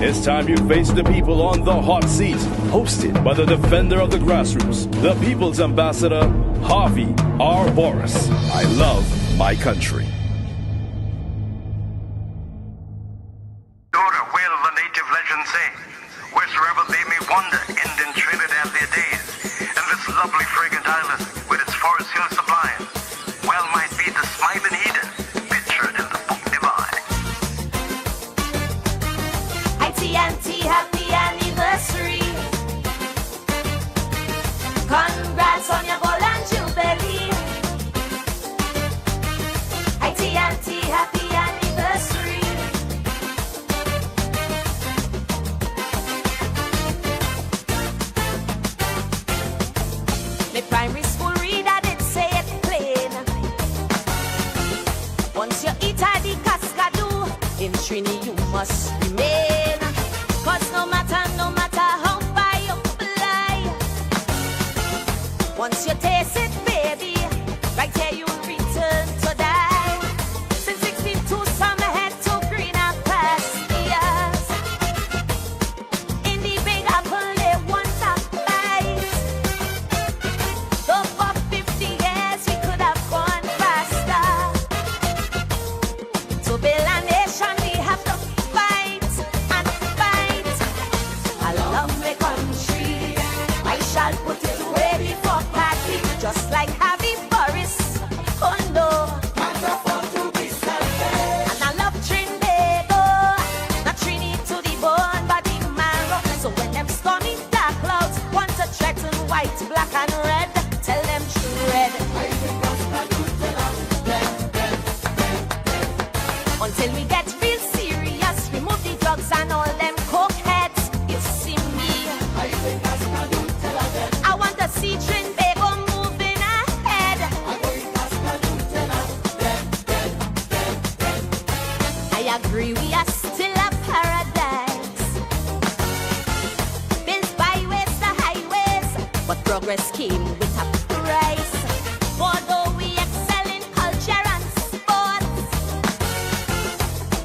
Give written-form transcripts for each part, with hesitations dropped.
It's time you face the people on the hot seat. Hosted by the defender of the grassroots, the people's ambassador, Harvey R. Boris. I love my country. Daughter, where the native legends say, wheresoever they may wander, end in Trinidad their days. And this lovely fragrant island, with its forest hills sublime, well might be the smiling Eden, pictured in the book divine. ITNT, happy anniversary. Congrats on your golden jubilee. ITNT, happy anniversary. My primary school reader did say it plain. Once you eat a the cascadoo, in Trini you must remain. Cause no matter how far you fly, once you taste it, baby, right here you'll return to die. Since 62, some head to greener pastures. In the Big Apple, they want a bite. Though for 50 years, we could have gone faster. To build a nation, we have to fight and fight. I love my country. I shall put it away before party, just like Harvey Boris. Oh no. And I love Trinbago, not Trini to the bone, but the marrow. So when them stormy dark clouds want to threaten white, black and red, tell them tread. Until we get real serious, remove the drugs and all them cokeheads. You see me, I want to see Trinbago moving ahead. I agree, we are still a paradise, built byways to highways, but progress came with a price. Although we excel in culture and sports,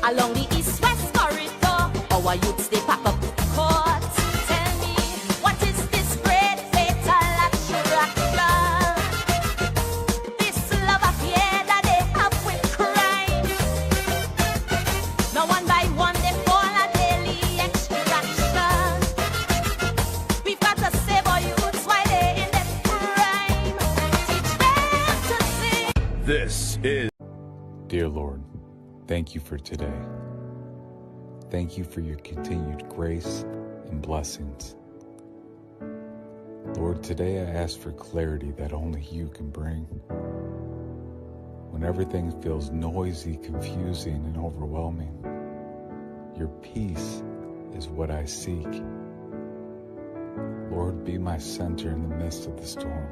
along the east-west corridor, our youths they pack up courts. Tell me, what is this great fatal attraction? This love affair that they have with crime. Now one by one they fall a daily extraction. We've got to save our youths while they're in their prime. Teach them to sing. This is Dear Lord, thank you for today. Thank you for your continued grace and blessings. Lord, today I ask for clarity that only you can bring. When everything feels noisy, confusing, and overwhelming, your peace is what I seek. Lord, be my center in the midst of the storm.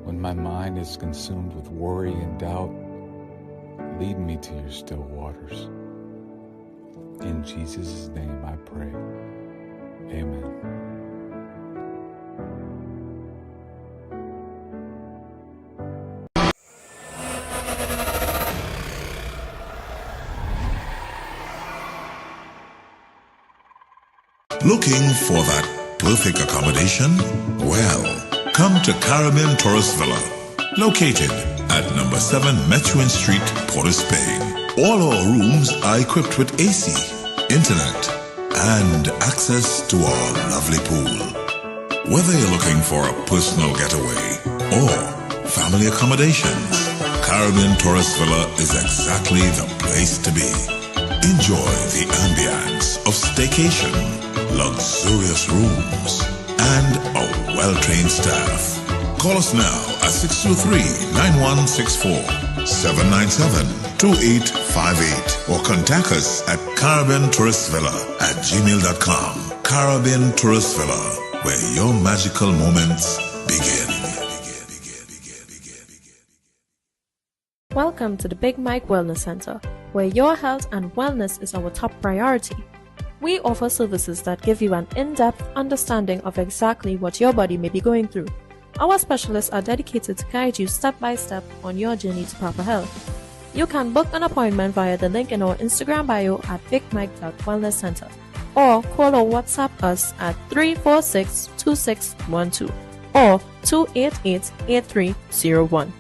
When my mind is consumed with worry and doubt, lead me to your still waters. In Jesus' name I pray. Amen. Looking for that perfect accommodation? Well, come to Caribbean Tourist Villa, located at number 7 Methuen Street, Port of Spain. All our rooms are equipped with AC, internet, and access to our lovely pool. Whether you're looking for a personal getaway or family accommodations, Caribbean Tourist Villa is exactly the place to be. Enjoy the ambience of staycation, luxurious rooms, and a well-trained staff. Call us now at 623-9164, 797-2858, or contact us at caribbeantourist.villa@gmail.com. Caribbean Tourist Villa, where your magical moments begin. Welcome to the Big Mike Wellness Center, where your health and wellness is our top priority. We offer services that give you an in-depth understanding of exactly what your body may be going through. Our specialists are dedicated to guide you step by step on your journey to proper health. You can book an appointment via the link in our Instagram bio at bigmike.wellnesscenter or call or WhatsApp us at 346-2612 or 288-8301.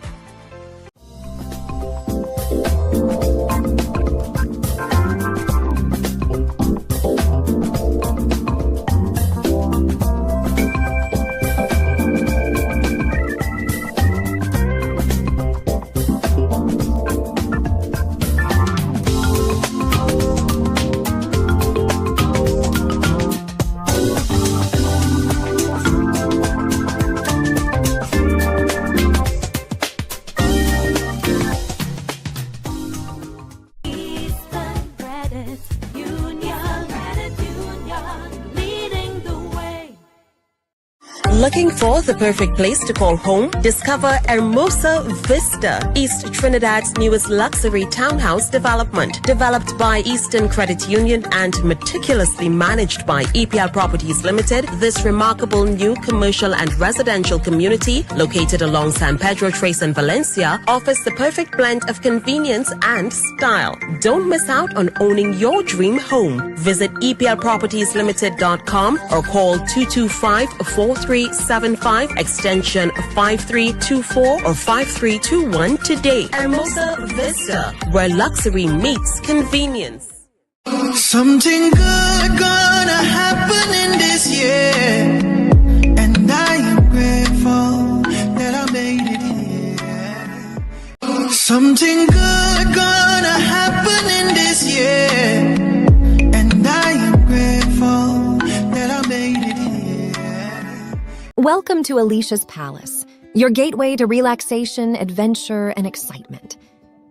Looking for the perfect place to call home? Discover Hermosa Vista, East Trinidad's newest luxury townhouse development. Developed by Eastern Credit Union and meticulously managed by EPL Properties Limited, this remarkable new commercial and residential community, located along San Pedro Trace in Valencia, offers the perfect blend of convenience and style. Don't miss out on owning your dream home. Visit EPLPropertiesLimited.com or call 225-4375 extension 5324 or 5321 today. Hermosa Vista, where luxury meets convenience. Something good gonna happen in this year, and I am grateful that I made it here. Something good gonna happen in this year, and I am grateful that I made it here. Welcome to Alicia's Palace, your gateway to relaxation, adventure, and excitement.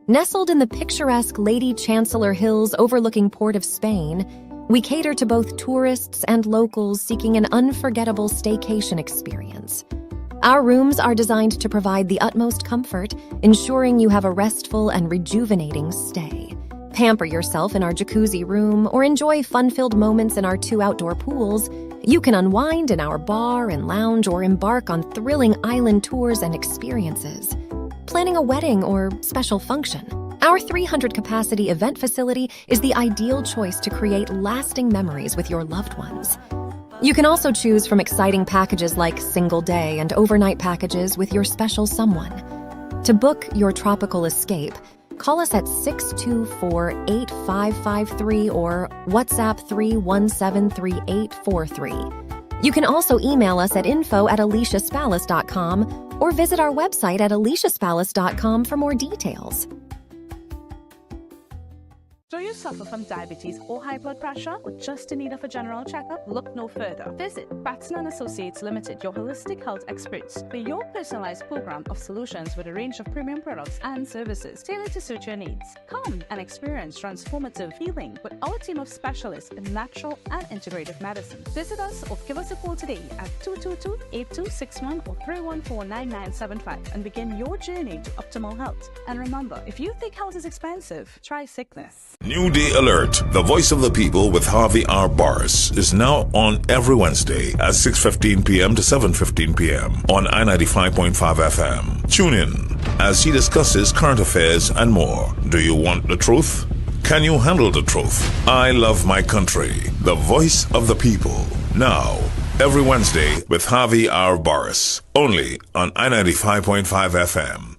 Nestled in the picturesque Lady Chancellor Hills overlooking Port of Spain, we cater to both tourists and locals seeking an unforgettable staycation experience. Our rooms are designed to provide the utmost comfort, ensuring you have a restful and rejuvenating stay. Pamper yourself in our jacuzzi room or enjoy fun-filled moments in our 2 outdoor pools. You can unwind in our bar and lounge or embark on thrilling island tours and experiences. Planning a wedding or special function, our 300-capacity event facility is the ideal choice to create lasting memories with your loved ones. You can also choose from exciting packages like single-day and overnight packages with your special someone. To book your tropical escape, call us at 624-8553 or WhatsApp 3173843. You can also email us at info@aliciaspalace.com or visit our website at aliciaspalace.com for more details. Do you suffer from diabetes or high blood pressure or just in need of a general checkup? Look no further. Visit Batson & Associates Limited, your holistic health experts, for your personalized program of solutions with a range of premium products and services tailored to suit your needs. Come and experience transformative healing with our team of specialists in natural and integrative medicine. Visit us or give us a call today at 222-8261 or 314-9975 and begin your journey to optimal health. And remember, if you think health is expensive, try sickness. New Day Alert, the voice of the people with Harvey R. Boris, is now on every Wednesday at 6:15 p.m. to 7:15 p.m. on I-95.5 FM. Tune in as he discusses current affairs and more. Do you want the truth? Can you handle the truth? I love my country, the voice of the people. Now, every Wednesday with Harvey R. Boris, only on I-95.5 FM.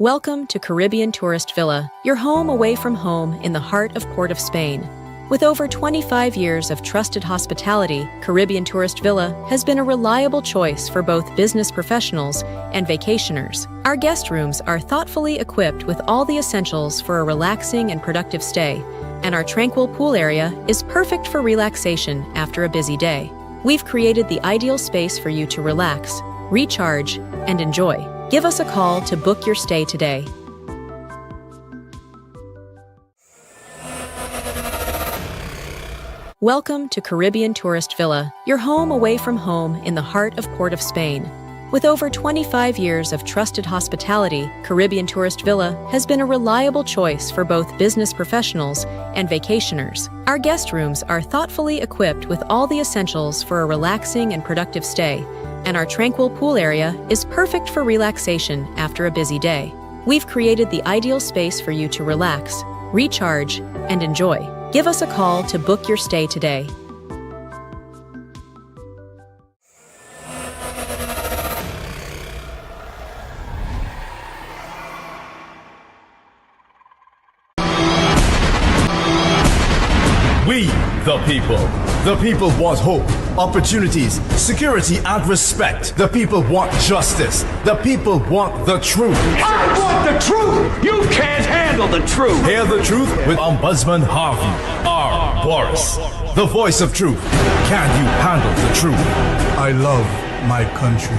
Welcome to Caribbean Tourist Villa, your home away from home in the heart of Port of Spain. With over 25 years of trusted hospitality, Caribbean Tourist Villa has been a reliable choice for both business professionals and vacationers. Our guest rooms are thoughtfully equipped with all the essentials for a relaxing and productive stay, and our tranquil pool area is perfect for relaxation after a busy day. We've created the ideal space for you to relax, recharge, and enjoy. Give us a call to book your stay today. Welcome to Caribbean Tourist Villa, your home away from home in the heart of Port of Spain. With over 25 years of trusted hospitality, Caribbean Tourist Villa has been a reliable choice for both business professionals and vacationers. Our guest rooms are thoughtfully equipped with all the essentials for a relaxing and productive stay, and our tranquil pool area is perfect for relaxation after a busy day. We've created the ideal space for you to relax, recharge, and enjoy. Give us a call to book your stay today. We, the people. The people want hope, opportunities, security, and respect. The people want justice. The people want the truth. I want the truth! You can't handle the truth! Hear the truth with Ombudsman Harvey R. Boris, the voice of truth. Can you handle the truth? I love my country.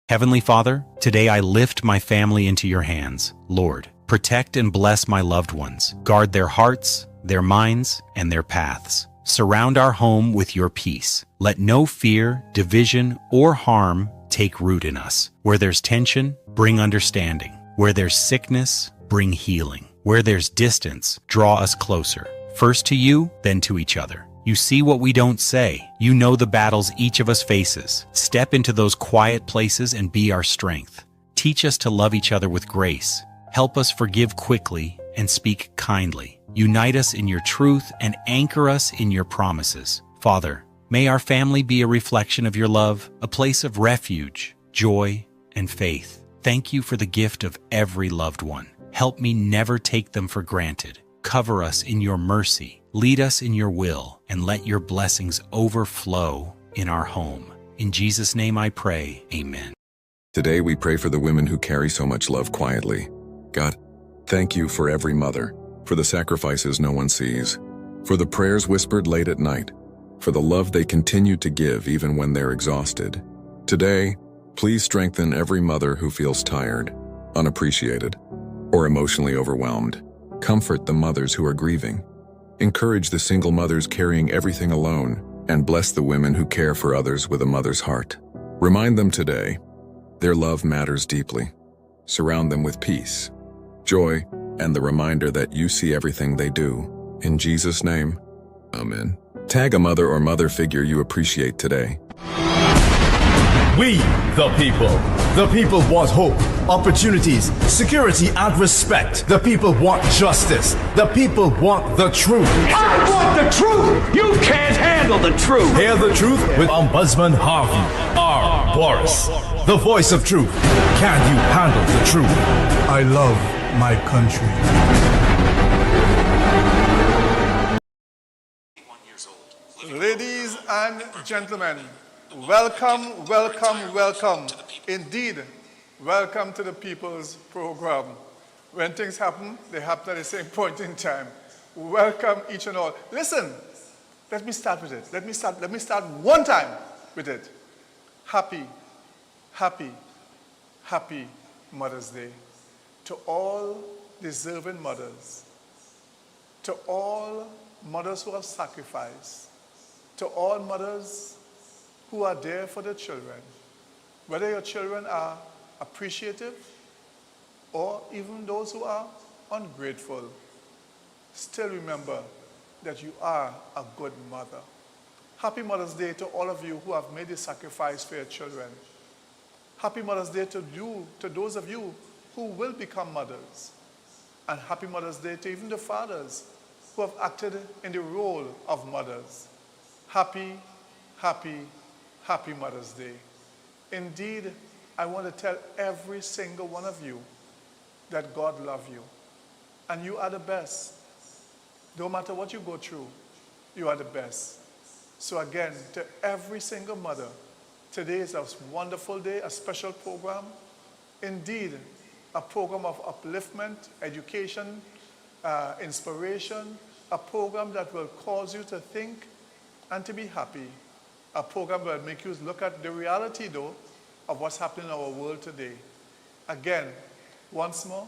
Heavenly Father, today I lift my family into your hands. Lord, protect and bless my loved ones. Guard their hearts, their minds, and their paths. Surround our home with your peace. Let no fear, division, or harm take root in us. Where there's tension, bring understanding. Where there's sickness, bring healing. Where there's distance, draw us closer. First to you, then to each other. You see what we don't say. You know the battles each of us faces. Step into those quiet places and be our strength. Teach us to love each other with grace. Help us forgive quickly and speak kindly. Unite us in your truth and anchor us in your promises. Father, may our family be a reflection of your love, a place of refuge, joy, and faith. Thank you for the gift of every loved one. Help me never take them for granted. Cover us in your mercy, lead us in your will, and let your blessings overflow in our home. In Jesus' name I pray, amen. Today we pray for the women who carry so much love quietly. God, thank you for every mother, for the sacrifices no one sees, for the prayers whispered late at night, for the love they continue to give even when they're exhausted. Today, please strengthen every mother who feels tired, unappreciated, or emotionally overwhelmed. Comfort the mothers who are grieving. Encourage the single mothers carrying everything alone, and bless the women who care for others with a mother's heart. Remind them today, their love matters deeply. Surround them with peace, joy, and the reminder that you see everything they do. In Jesus' name, amen. Tag a mother or mother figure you appreciate today. We, the people. The people want hope, opportunities, security, and respect. The people want justice. The people want the truth. I want the truth! You can't handle the truth! Hear the truth with Ombudsman Harvey R. Boris, the voice of truth. Can you handle the truth? I love my country. Ladies and gentlemen, welcome, welcome, welcome. Indeed, welcome to the People's Program. When things happen, they happen at the same point in time. Welcome each and all. Listen, let me start with it. Let me start one time with it. Happy, happy, happy Mother's Day to all deserving mothers, to all mothers who have sacrificed, to all mothers who are there for their children. Whether your children are appreciative or even those who are ungrateful, still remember that you are a good mother. Happy Mother's Day to all of you who have made the sacrifice for your children. Happy Mother's Day to you, to those of you who will become mothers. And happy Mother's Day to even the fathers who have acted in the role of mothers. Happy, happy, happy Mother's Day. Indeed, I want to tell every single one of you that God loves you. And you are the best. No matter what you go through, you are the best. So again, to every single mother, today is a wonderful day, a special program. Indeed, a program of upliftment, education, inspiration, a program that will cause you to think and to be happy. A program that will make you look at the reality, though, of what's happening in our world today. Again, once more,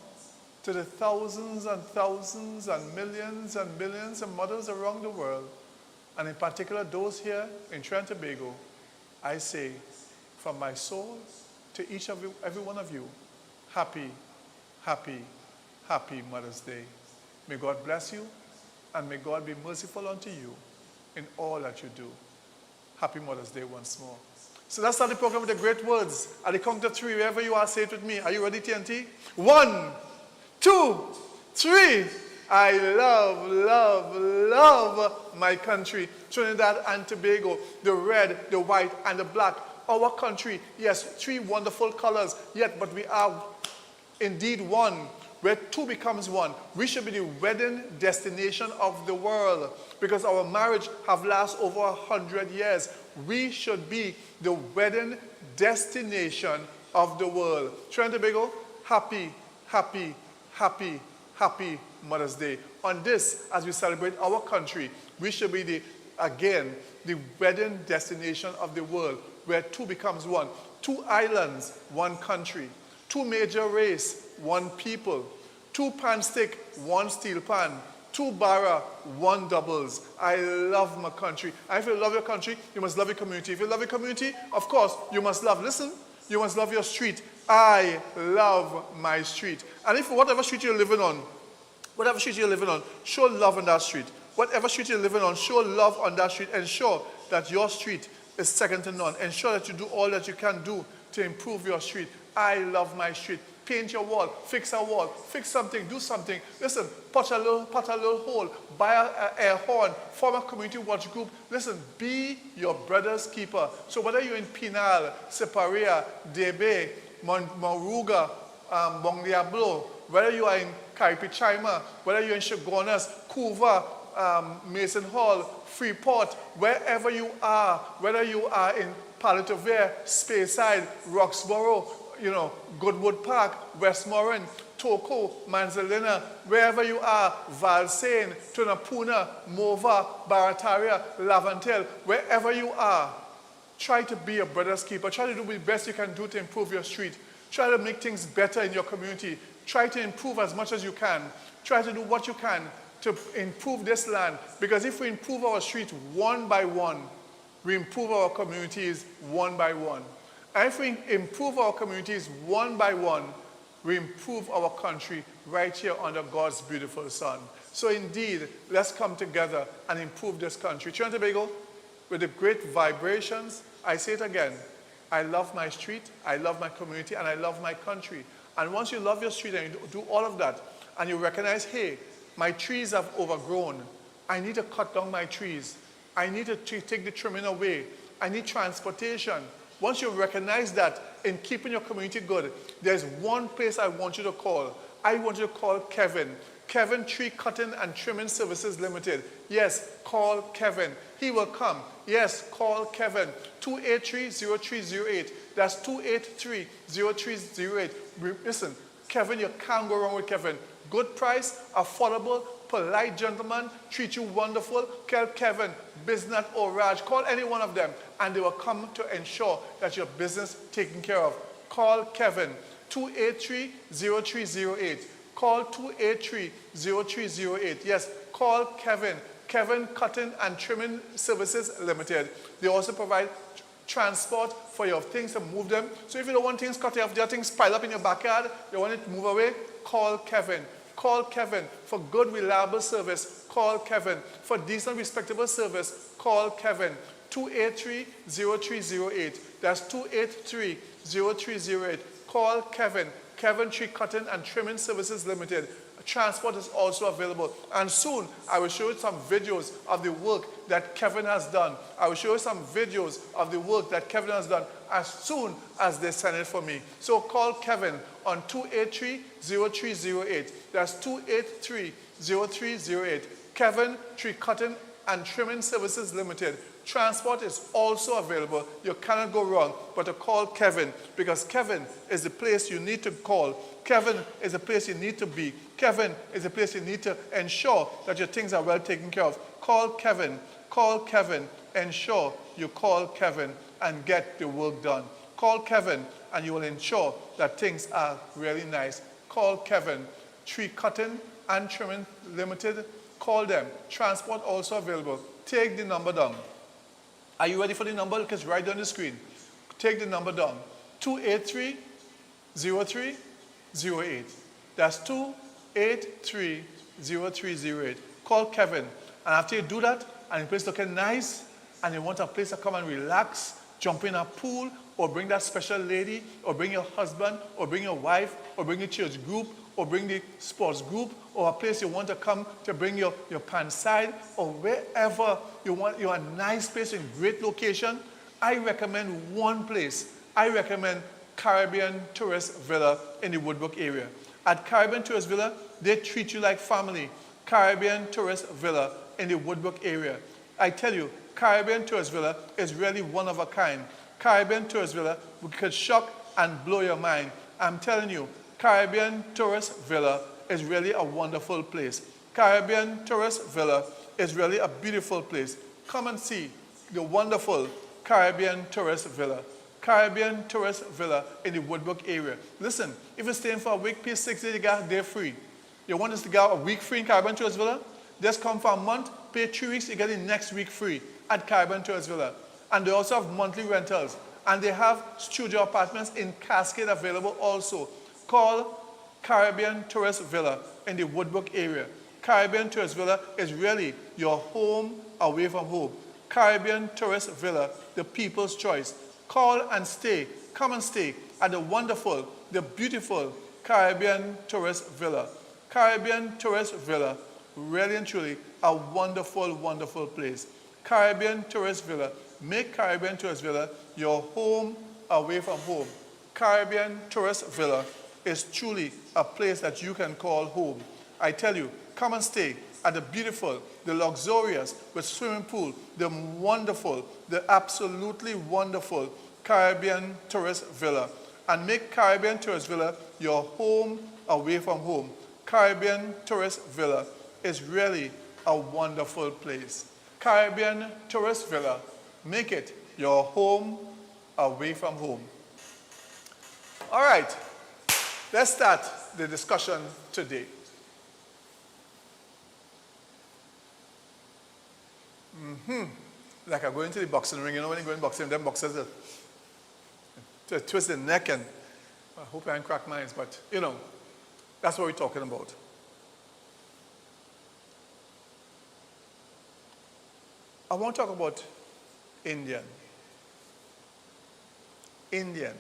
to the thousands and thousands and millions of mothers around the world, and in particular those here in Trinidad and Tobago, I say, from my soul to each of you, every one of you, happy, happy, happy Mother's Day. May God bless you, and may God be merciful unto you in all that you do. Happy Mother's Day once more. So let's start the program with the great words. At the count of 3, wherever you are, say it with me. Are you ready, TNT? 1, 2, 3. I love my country. Trinidad and Tobago, the red, the white, and the black. Our country, yes, 3 wonderful colors, yet, but we are indeed one, where 2 becomes 1. We should be the wedding destination of the world, because our marriage have lasted over 100 years. We should be the wedding destination of the world. Trinidad and Tobago, happy, happy, happy, happy Mother's Day. On this, as we celebrate our country, we should be the wedding destination of the world, where 2 becomes 1. 2 islands, 1 country. 2 major race, 1 people. 2 pan stick, 1 steel pan. 2 barra, 1 doubles. I love my country. And if you love your country, you must love your community. If you love your community, of course, you must love, listen, you must love your street. I love my street. And if whatever street you're living on, show love on that street. Whatever street you're living on, show love on that street. Ensure that your street is second to none. Ensure that you do all that you can do to improve your street. I love my street. Paint your wall, fix a wall, fix something, do something. Listen, pot a little hole, buy an air horn, form a community watch group. Listen, be your brother's keeper. So whether you're in Pinal, Separia, Debe, Moruga, Mong Diablo, whether you are in Caripichaima, whether you're in Chagonas, Couva, Mason Hall, Freeport, wherever you are, whether you are in Palo Verde, Speyside, Roxborough, Goodwood Park, Westmoreland, Toko, Manzalina, wherever you are, Valsain, Tunapuna, Mova, Barataria, Lavantel, wherever you are, try to be a brother's keeper. Try to do the best you can do to improve your street. Try to make things better in your community. Try to improve as much as you can. Try to do what you can to improve this land. Because if we improve our street one by one, we improve our communities one by one. And if we improve our communities one by one, we improve our country right here under God's beautiful sun. So indeed, let's come together and improve this country. Trinidad and Tobago, with the great vibrations, I say it again, I love my street, I love my community, and I love my country. And once you love your street and you do all of that, and you recognize, hey, my trees have overgrown, I need to cut down my trees. I need to take the trimming away. I need transportation. Once you recognize that in keeping your community good, there's one place I want you to call. I want you to call Kevin. Kevin Tree Cutting and Trimming Services Limited. Yes, call Kevin. He will come. Yes, call Kevin. 283-0308. That's 283-0308. Listen, Kevin, you can't go wrong with Kevin. Good price, affordable, polite gentleman, treat you wonderful. Call Kevin, Biznat or Raj. Call any one of them, and they will come to ensure that your business taken care of. Call Kevin, 283-0308. Call 283-0308. Yes, call Kevin. Kevin Cutting and Trimming Services Limited. They also provide transport for your things to move them. So if you don't want things cut off, your things pile up in your backyard, you want it to move away, call Kevin. Call Kevin for good, reliable service. Call Kevin for decent, respectable service. Call Kevin. 283-0308. That's 283-0308. Call Kevin. Kevin Tree Cutting and Trimming Services Limited. Transport is also available. And soon, I will show you some videos of the work that Kevin has done. I will show you some videos of the work that Kevin has done as soon as they send it for me. So call Kevin on 283-0308. That's 283-0308. Kevin Tree Cutting and Trimming Services Limited. Transport is also available. You cannot go wrong but to call Kevin, because Kevin is the place you need to call. Kevin is the place you need to be. Kevin is the place you need to ensure that your things are well taken care of. Call Kevin. Call Kevin. Ensure you call Kevin and get the work done. Call Kevin and you will ensure that things are really nice. Call Kevin. Tree Cutting and Trimming Limited. Call them. Transport also available. Take the number down. Are you ready for the number? It's right on the screen. Take the number down. 283-0308. That's 283-0308. Call Kevin. And after you do that, and the place looking nice, and you want a place to come and relax, jump in a pool, or bring that special lady, or bring your husband, or bring your wife, or bring your church group, or bring the sports group, or a place you want to come to bring your pan side, or wherever you want, you're a nice place in great location, I recommend one place. I recommend Caribbean Tourist Villa in the Woodbrook area. At Caribbean Tourist Villa, they treat you like family. Caribbean Tourist Villa in the Woodbrook area. I tell you, Caribbean Tourist Villa is really one of a kind. Caribbean Tourist Villa could shock and blow your mind. I'm telling you, Caribbean Tourist Villa is really a wonderful place. Caribbean Tourist Villa is really a beautiful place. Come and see the wonderful Caribbean Tourist Villa. Caribbean Tourist Villa in the Woodbrook area. Listen, if you're staying for a week, pay 6 days, you got a day free. You want us to get a week free in Caribbean Tourist Villa? Just come for a month, pay 3 weeks, you get the next week free at Caribbean Tourist Villa. And they also have monthly rentals. And they have studio apartments in Cascade available also. Call Caribbean Tourist Villa in the Woodbrook area. Caribbean Tourist Villa is really your home away from home. Caribbean Tourist Villa, the people's choice. Call and stay. Come and stay at the wonderful, the beautiful Caribbean Tourist Villa. Caribbean Tourist Villa, really and truly a wonderful, wonderful place. Caribbean Tourist Villa. Make Caribbean Tourist Villa your home away from home. Caribbean Tourist Villa is truly a place that you can call home. I tell you, come and stay at the beautiful, the luxurious, with swimming pool, the wonderful, the absolutely wonderful Caribbean Tourist Villa. And make Caribbean Tourist Villa your home away from home. Caribbean Tourist Villa is really a wonderful place. Caribbean Tourist Villa, make it your home away from home. All right, let's start the discussion today. Like I go into the boxing ring, you know when you go in boxing, them boxers to twist the neck, and I hope I didn't crack mines, but you know, that's what we're talking about. I want to talk about Indian. I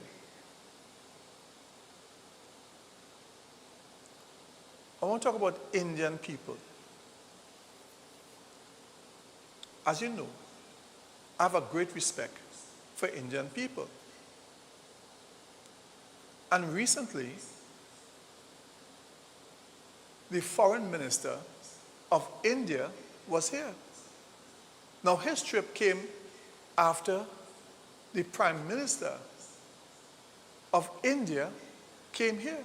want to talk about Indian people. As you know, I have a great respect for Indian people. And recently, the foreign minister of India was here. Now, his trip came after the prime minister of India came here.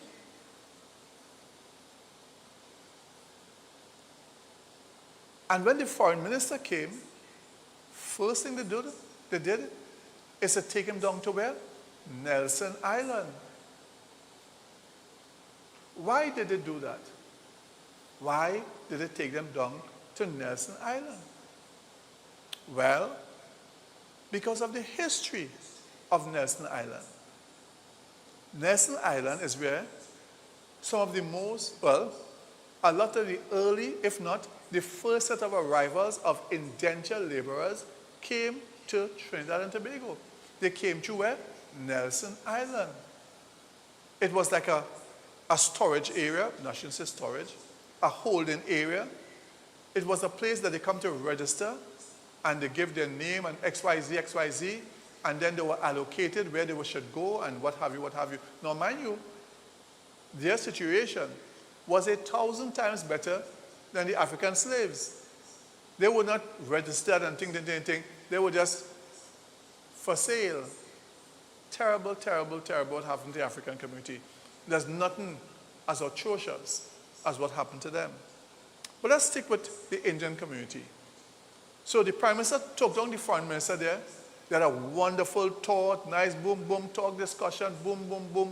And when the foreign minister came, first thing they did is to take him down to where? Nelson Island. Why did they do that? Why did they take them down to Nelson Island? Well, because of the history of Nelson Island. Nelson Island is where some of the most, well, a lot of the early, if not the first set of arrivals of indentured laborers came to Trinidad and Tobago. They came to where? Nelson Island. It was like a storage area, I shouldn't say storage, a holding area. It was a place that they come to register, and they give their name and XYZ, and then they were allocated where they should go and what have you. Now, mind you, their situation was 1,000 times better than the African slaves. They were not registered and ting. They were just for sale. Terrible what happened to the African community. There's nothing as atrocious as what happened to them. But let's stick with the Indian community. So the Prime Minister took down the Foreign Minister there. They had a wonderful talk, nice boom, talk discussion, boom,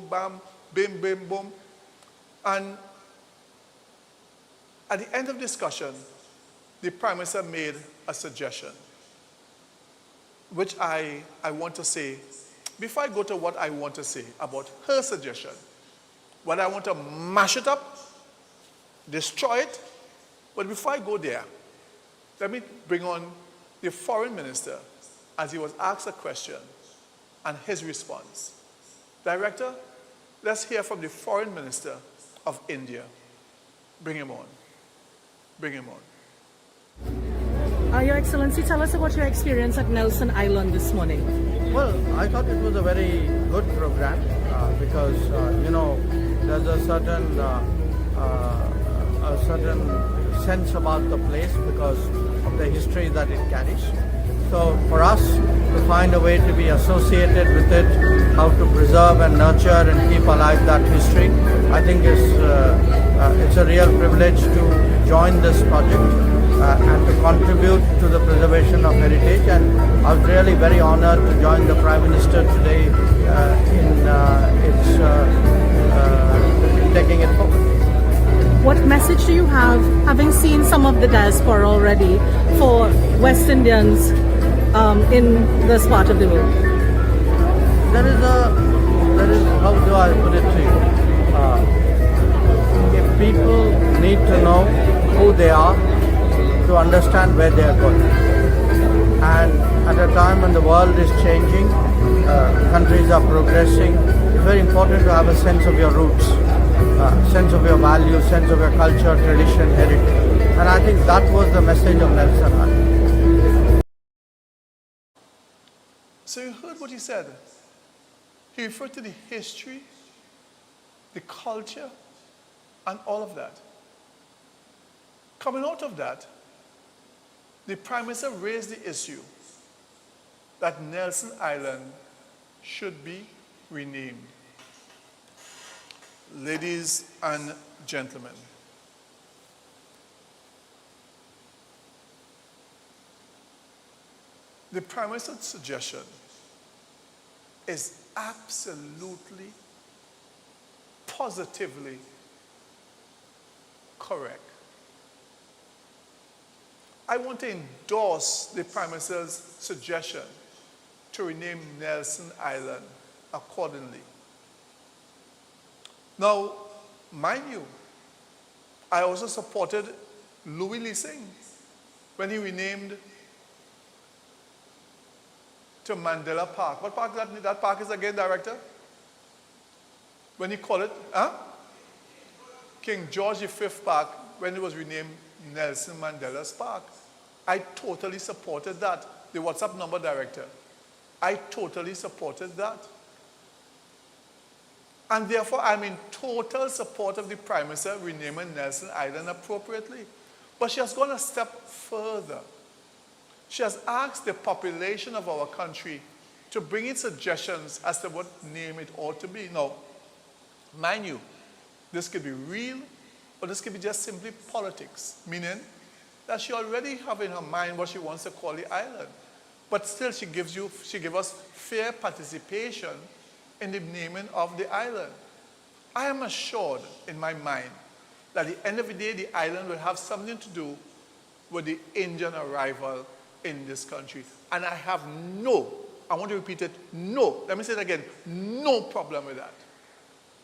bam, bim, boom. And at the end of the discussion, the Prime Minister made a suggestion, which I want to say, before I go to what I want to say about her suggestion, whether I want to mash it up, destroy it, but before I go there, let me bring on the Foreign Minister as he was asked a question and his response. Director, let's hear from the Foreign Minister of India. Bring him on. Bring him on. Your Excellency, tell us about your experience at Nelson Island this morning. Well, I thought it was a very good program because, there's a certain sense about the place because of the history that it carries. So for us to find a way to be associated with it, how to preserve and nurture and keep alive that history, I think it's a real privilege to join this project. And to contribute to the preservation of heritage, and I was really very honored to join the Prime Minister today in taking it forward. What message do you have, having seen some of the diaspora already, for West Indians in this part of the world? There is, how do I put it to you? If people need to know who they are, to understand where they are going. And at a time when the world is changing, countries are progressing, it's very important to have a sense of your roots, sense of your values, sense of your culture, tradition, heritage. And I think that was the message of Nelson Mandela. So you heard what he said. He referred to the history, the culture, and all of that. Coming out of that, the Prime Minister raised the issue that Nelson Island should be renamed. Ladies and gentlemen, the Prime Minister's suggestion is absolutely, positively correct. I want to endorse the Prime Minister's suggestion to rename Nelson Island accordingly. Now, mind you, I also supported Louis Lee Singh when he renamed to Mandela Park. What park that park is again, Director? When he called it, King George V Park, when it was renamed Nelson Mandela's Park. I totally supported that. The WhatsApp number, Director. I totally supported that. And therefore, I'm in total support of the Prime Minister renaming Nelson Island appropriately. But she has gone a step further. She has asked the population of our country to bring in suggestions as to what name it ought to be. Now, mind you, this could be real, or this could be just simply politics, meaning that she already has in her mind what she wants to call the island. But still she gives us fair participation in the naming of the island. I am assured in my mind that at the end of the day, the island will have something to do with the Indian arrival in this country. And I have I want to repeat it, let me say it again, no problem with that.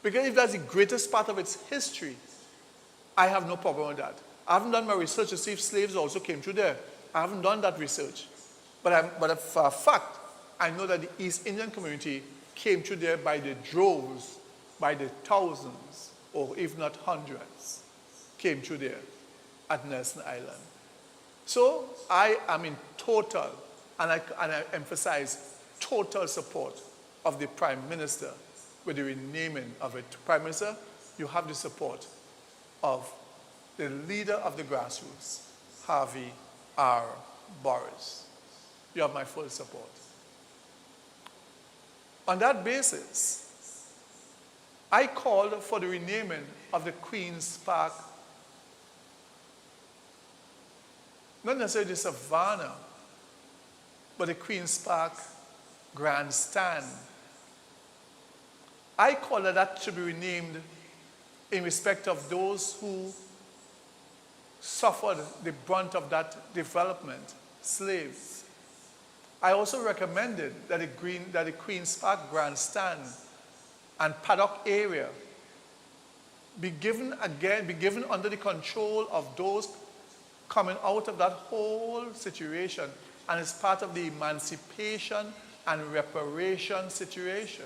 Because if that's the greatest part of its history, I have no problem with that. I haven't done my research to see if slaves also came through there. I haven't done that research. But for a fact, I know that the East Indian community came through there by the droves, by the thousands, or if not hundreds, came through there at Nelson Island. So I am in total, and I emphasize, total support of the Prime Minister with the renaming of it. Prime Minister, you have the support of the leader of the grassroots, Harvey R. Boris. You have my full support. On that basis, I called for the renaming of the Queen's Park, not necessarily the Savannah, but the Queen's Park Grandstand. I call that should be renamed in respect of those who suffered the brunt of that development, slaves. I also recommended that the Queen's Park Grandstand and paddock area be given under the control of those coming out of that whole situation, and as part of the emancipation and reparation situation.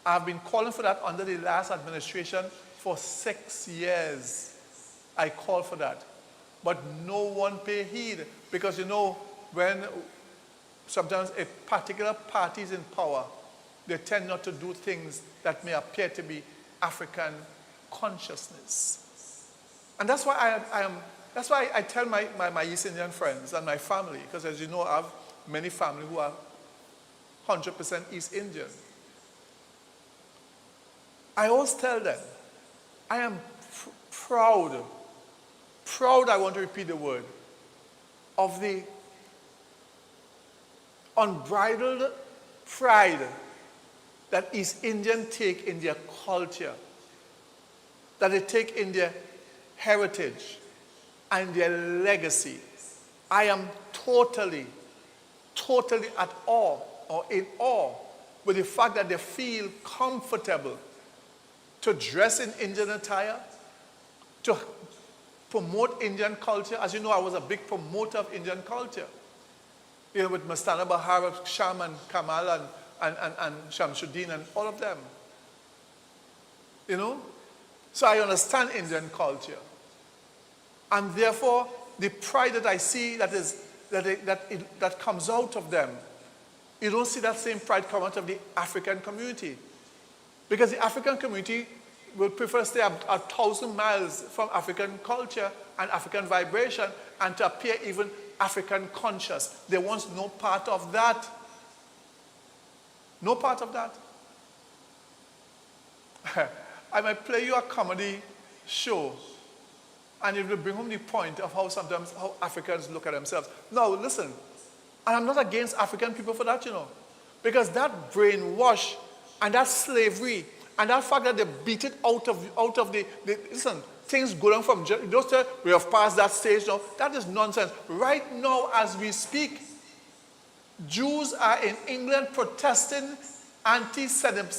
I've been calling for that under the last administration for 6 years. I called for that. But no one paid heed, because you know, when sometimes a particular party is in power, they tend not to do things that may appear to be African consciousness. And that's why that's why I tell my East Indian friends and my family, because as you know, I have many family who are 100% East Indian. I always tell them, I am proud, I want to repeat the word, of the unbridled pride that East Indians take in their culture, that they take in their heritage and their legacy. I am totally at awe, or in awe, with the fact that they feel comfortable to dress in Indian attire, to promote Indian culture. As you know, I was a big promoter of Indian culture. You know, with Mastana Bahar, Sham and Kamal and Shamsuddin and all of them. You know? So I understand Indian culture. And therefore, the pride that I see that comes out of them, you don't see that same pride come out of the African community. Because the African community will prefer to stay 1,000 miles from African culture and African vibration and to appear even African conscious. They want no part of that. No part of that. I might play you a comedy show, and it will bring home the point of how sometimes how Africans look at themselves. Now listen, and I'm not against African people for that, you know, because that brainwash and that slavery and that fact that they beat it out of the listen, things go on from just we have passed that stage now. That is nonsense. Right now, as we speak, Jews are in England protesting anti-Semitic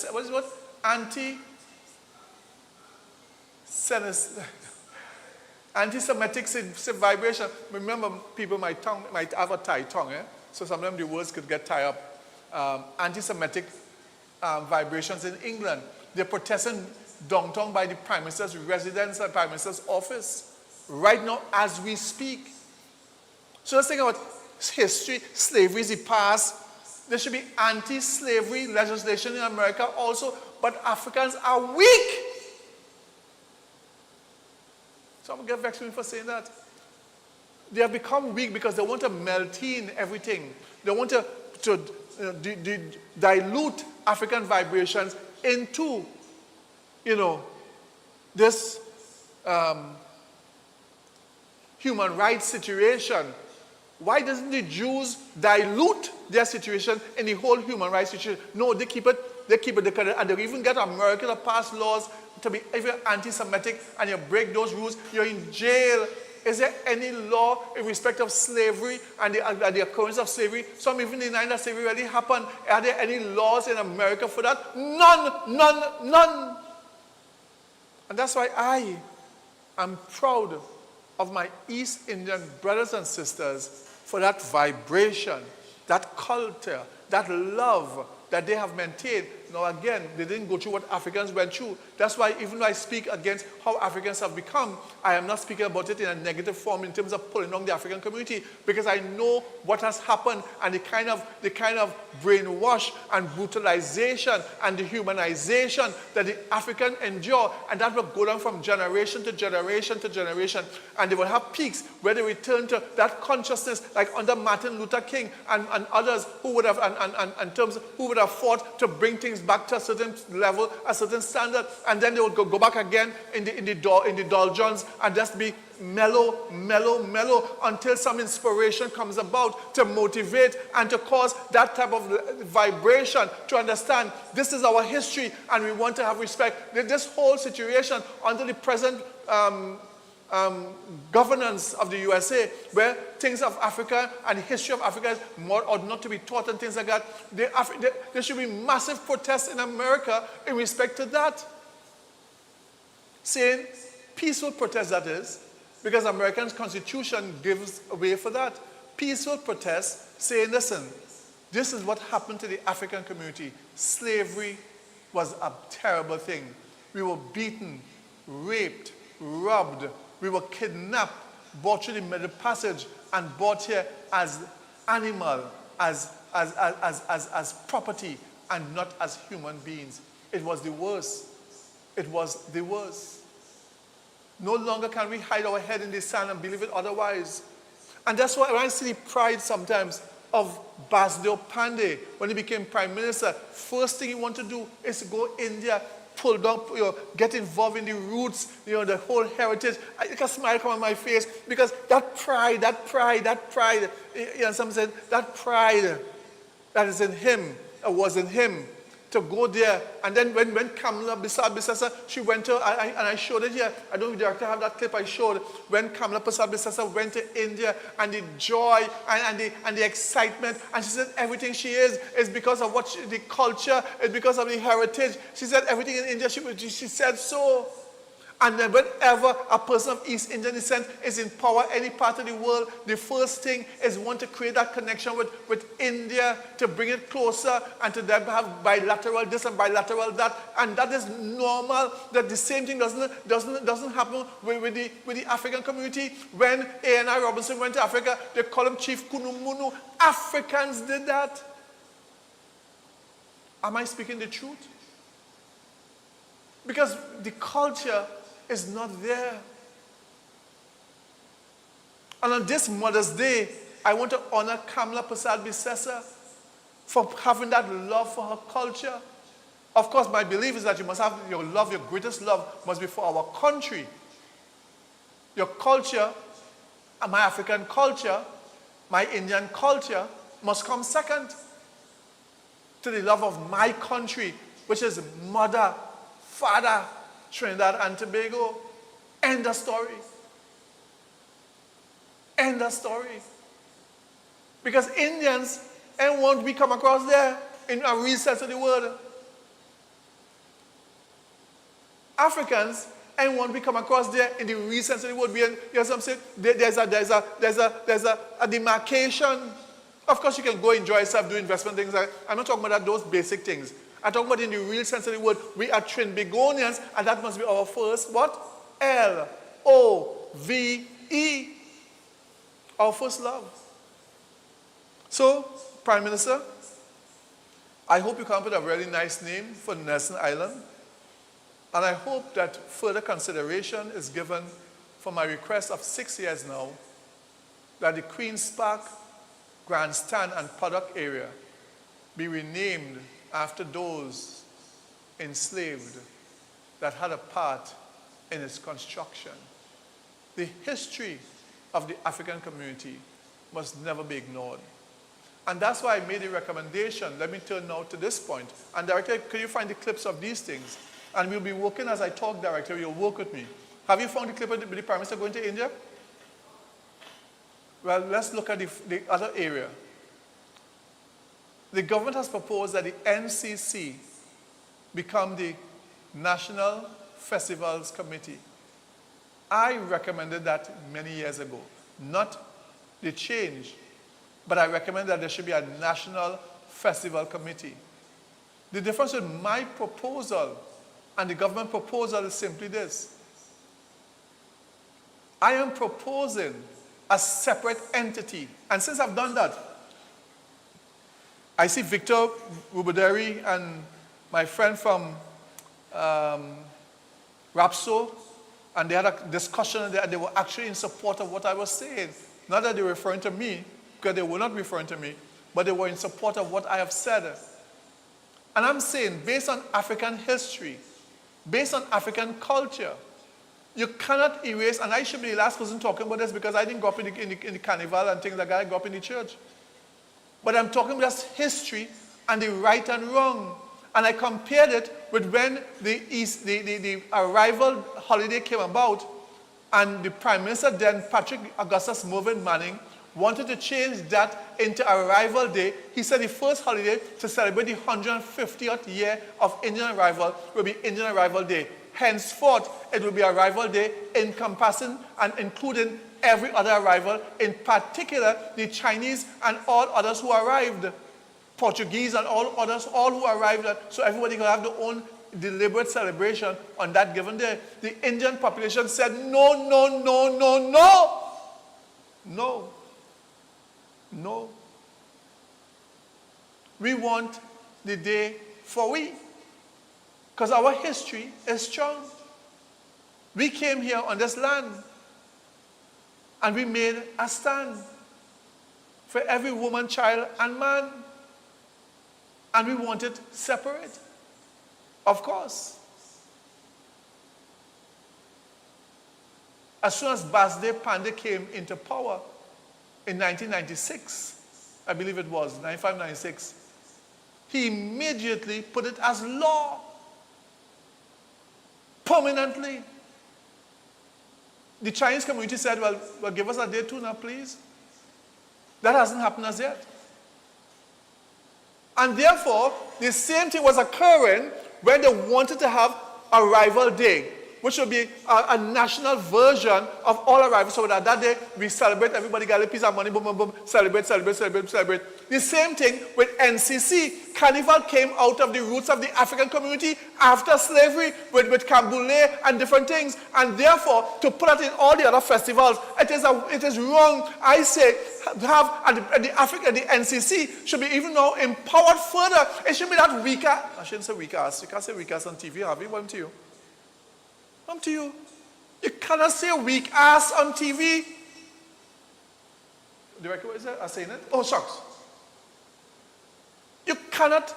vibration. Remember, people might have a Thai tongue, so sometimes the words could get tied up. Anti-Semitic vibrations in England. They're protesting downtown by the Prime Minister's residence and Prime Minister's office right now as we speak. So let's think about history. Slavery is the past. There should be anti-slavery legislation in America also, but Africans are weak. Someone get vexed with me for saying that. They have become weak because they want to melt in everything. They want to dilute African vibrations into, you know, this human rights situation. Why doesn't the Jews dilute their situation in the whole human rights situation? No, they keep it, and they even get America to pass laws to be even anti-Semitic, and you break those rules, you're in jail. Is there any law in respect of slavery and the occurrence of slavery? Some even denying that slavery really happened. Are there any laws in America for that? None. And that's why I am proud of my East Indian brothers and sisters for that vibration, that culture, that love that they have maintained. Now again, they didn't go through what Africans went through. That's why even though I speak against how Africans have become, I am not speaking about it in a negative form in terms of pulling down the African community, because I know what has happened and the kind of brainwash and brutalization and dehumanization that the African endure, and that will go down from generation to generation to generation, and they will have peaks where they return to that consciousness, like under Martin Luther King and others who would have and terms who would have fought to bring things back to a certain level, a certain standard, and then they would go back again in the doldrums and just be mellow until some inspiration comes about to motivate and to cause that type of vibration to understand this is our history and we want to have respect. This whole situation under the present governance of the USA, where things of Africa and the history of Africa is more or not to be taught and things like that, there should be massive protests in America in respect to that. Saying peaceful protest, that is, because American Constitution gives way for that. Peaceful protest saying, listen, This is what happened to the African community. Slavery was a terrible thing. We were beaten, raped, robbed. We were kidnapped, brought through the Middle Passage, and brought here as animal, as property, and not as human beings. It was the worst. It was the worst. No longer can we hide our head in the sand and believe it otherwise. And that's why when I see the pride sometimes of Basdeo Pandey, when he became prime minister, first thing he wanted to do is to go India, pull down, get involved in the roots, the whole heritage. I get a smile come on my face because that pride, some said that pride that is in him, was in him, to go there. And then when Kamala Persad-Bissessar, she went to, and I showed it here, I don't know if the director have that clip I showed, when Kamala Persad-Bissessar went to India, and the joy and the excitement, and she said everything she is because of what the culture, is because of the heritage. She said everything in India, she said so. And then whenever a person of East Indian descent is in power, any part of the world, the first thing is want to create that connection with India, to bring it closer, and to then have bilateral this and bilateral that. And that is normal. That the same thing doesn't happen with the African community. When A.N.I. Robinson went to Africa, they call him Chief Kunumunu. Africans did that. Am I speaking the truth? Because the culture is not there. And on this Mother's Day, I want to honor Kamala Persad-Bissessar for having that love for her culture. Of course, my belief is that you must have your love, your greatest love must be for our country. Your culture, my African culture, my Indian culture, must come second to the love of my country, which is mother, father, Trinidad and Tobago. End of story. End of story. Because Indians, and won't we come across there in a real sense of the word. Africans, and won't we come across there in the real sense of the word. There's a demarcation. Of course, you can go enjoy yourself, do investment things. I'm not talking about those basic things. I'm talking about in the real sense of the word. We are Trinbagonians, and that must be our first, what? L-O-V-E. Our first love. So, Prime Minister, I hope you come up with a really nice name for Nelson Island. And I hope that further consideration is given for my request of 6 years now that the Queen's Park, Grandstand, and Paddock area be renamed after those enslaved that had a part in its construction. The history of the African community must never be ignored. And that's why I made a recommendation. Let me turn now to this point. And Director, can you find the clips of these things? And we'll be working as I talk, Director. You'll work with me. Have you found the clip of the Prime Minister going to India? Well, let's look at the other area. The government has proposed that the NCC become the National Festivals Committee. I recommended that many years ago. Not the change, but I recommend that there should be a National Festival Committee. The difference with my proposal and the government proposal is simply this. I am proposing a separate entity. And since I've done that, I see Victor Rubaderi and my friend from RAPSO, and they had a discussion and they were actually in support of what I was saying. Not that they were referring to me, because they were not referring to me, but they were in support of what I have said. And I'm saying, based on African history, based on African culture, you cannot erase, and I should be the last person talking about this because I didn't grow up in the carnival and things like that. I grew up in the church. But I'm talking about history and the right and wrong. And I compared it with when the arrival holiday came about, and the Prime Minister then, Patrick Augustus Mervyn Manning, wanted to change that into Arrival Day. He said the first holiday to celebrate the 150th year of Indian arrival will be Indian Arrival Day. Henceforth, it will be Arrival Day encompassing and including every other arrival, in particular the Chinese and all others who arrived. Portuguese and all others, all who arrived, so everybody could have their own deliberate celebration on that given day. The Indian population said, no, no, no, no, no. No. No. We want the day for we. Because our history is strong. We came here on this land and we made a stand for every woman, child, and man. And we want it separate. Of course. As soon as Basde Pandey came into power in 1996, I believe it was, 95, 96, he immediately put it as law. Permanently. The Chinese community said, well, give us a day too now, please. That hasn't happened as yet. And therefore, the same thing was occurring when they wanted to have a rival day, which would be a national version of all arrivals. So that day, we celebrate, everybody got a piece of money, boom, boom, boom, celebrate, celebrate, celebrate, celebrate. The same thing with NCC. Carnival came out of the roots of the African community after slavery with Camboulet and different things. And therefore, to put it in all the other festivals, it is wrong. I say, the NCC should be even now empowered further. It should be that weaker. I shouldn't say weaker ass. You can't say weaker ass on TV, have you? What to you? Come to you. You cannot say weak ass on TV. The record is that? I'm saying it? Oh, shucks. You cannot.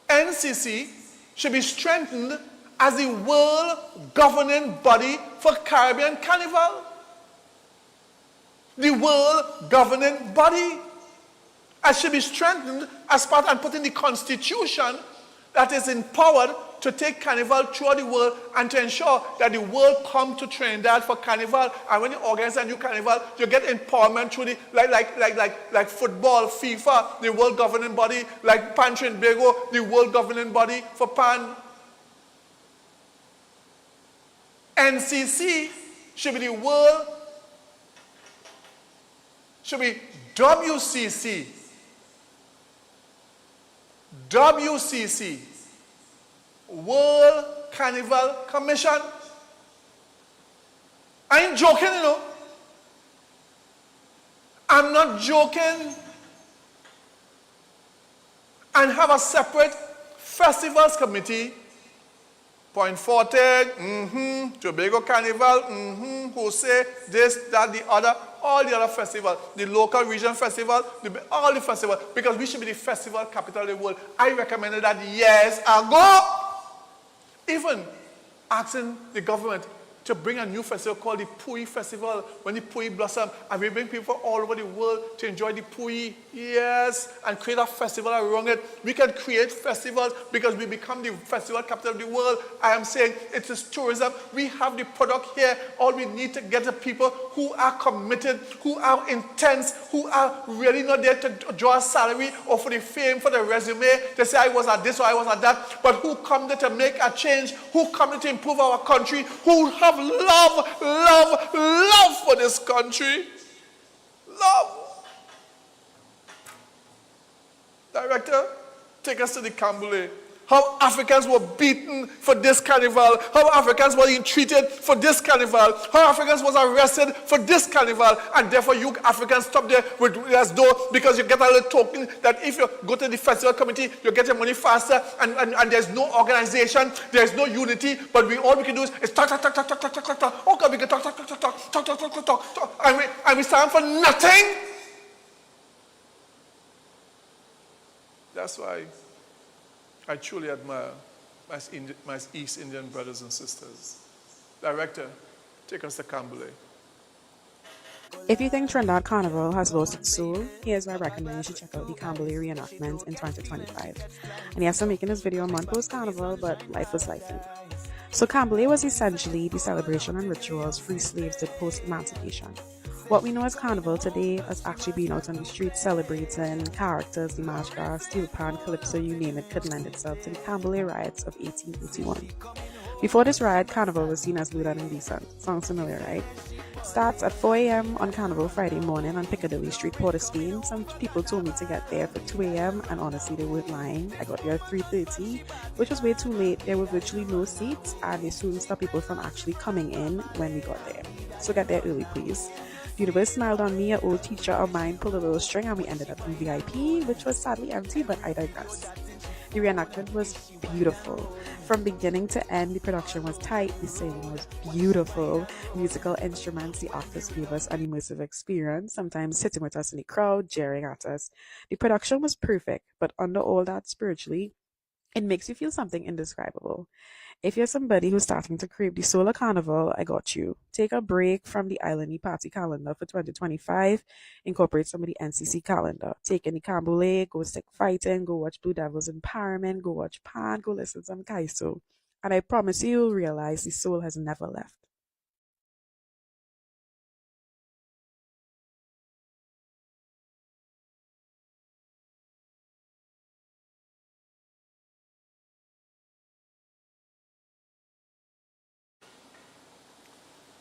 NCC should be strengthened as the world governing body for Caribbean Carnival. The world governing body. It should be strengthened as part and put in the constitution that is empowered to take Carnival throughout the world and to ensure that the world come to Trinidad for Carnival. And when you organize a new Carnival, you get empowerment through the, like football, FIFA, the world governing body, like Pan Trinbago, the world governing body for Pan. NCC should be the world, should be WCC. WCC. World Carnival Commission. I ain't joking, you know. I'm not joking. And have a separate festivals committee. Point Forte, Tobago Carnival, Jose, this, that, the other, all the other festivals, the local region festival, all the festivals, because we should be the festival capital of the world. I recommended that years ago. Even asking the government to bring a new festival called the Pui Festival, when the Pui blossom, and we bring people all over the world to enjoy the Pui, yes, and create a festival around it. We can create festivals because we become the festival capital of the world. I am saying it is tourism. We have the product here. All we need to get the people who are committed, who are intense, who are really not there to draw a salary or for the fame, for the resume, to say I was at this or I was at that, but who come there to make a change, who come there to improve our country, who have love for this country. Love. Director, take us to the Camboulet. How Africans were beaten for this carnival. How Africans were entreated for this carnival. How Africans was arrested for this carnival. And therefore you Africans stop there with as though because you get a little token that if you go to the festival committee, you get your money faster and there's no organization, there's no unity, but all we can do is talk. Okay, we can talk. And we stand for nothing. That's why I truly admire my East Indian brothers and sisters. Director, take us to Camboulet. If you think Trinidad Carnival has lost its soul, here's why I recommend you should check out the Camboulet reenactment in 2025. And yes, I'm making this video a month post Carnival, but life was life. So Camboulet was essentially the celebration and rituals free slaves did post-emancipation. What we know as Carnival today has actually been out on the streets celebrating characters, the March Bar, Steel Pan, Calypso, you name it, could lend itself to the Camboulet riots of 1881. Before this riot, Carnival was seen as lewd and indecent. Sounds familiar, right? Starts at 4 a.m. on Carnival Friday morning on Piccadilly Street, Port of Spain. Some people told me to get there for 2 a.m. and honestly they weren't lying. I got there at 3:30, which was way too late. There were virtually no seats and they soon stopped people from actually coming in when we got there. So get there early, please. The universe smiled on me. An old teacher of mine pulled a little string and we ended up in VIP, which was sadly empty, but I digress. The reenactment was beautiful. From beginning to end, the production was tight, the singing was beautiful, musical instruments, the actors gave us an immersive experience, sometimes sitting with us in the crowd, jeering at us. The production was perfect, but under all that spiritually, it makes you feel something indescribable. If you're somebody who's starting to crave the solar carnival, I got you. Take a break from the islandy party calendar for 2025. Incorporate some of the NCC calendar. Take any Canboulay, go stick fighting, go watch Blue Devils Empowerment, go watch Pan, go listen to some Kaiso. And I promise you'll realize the soul has never left.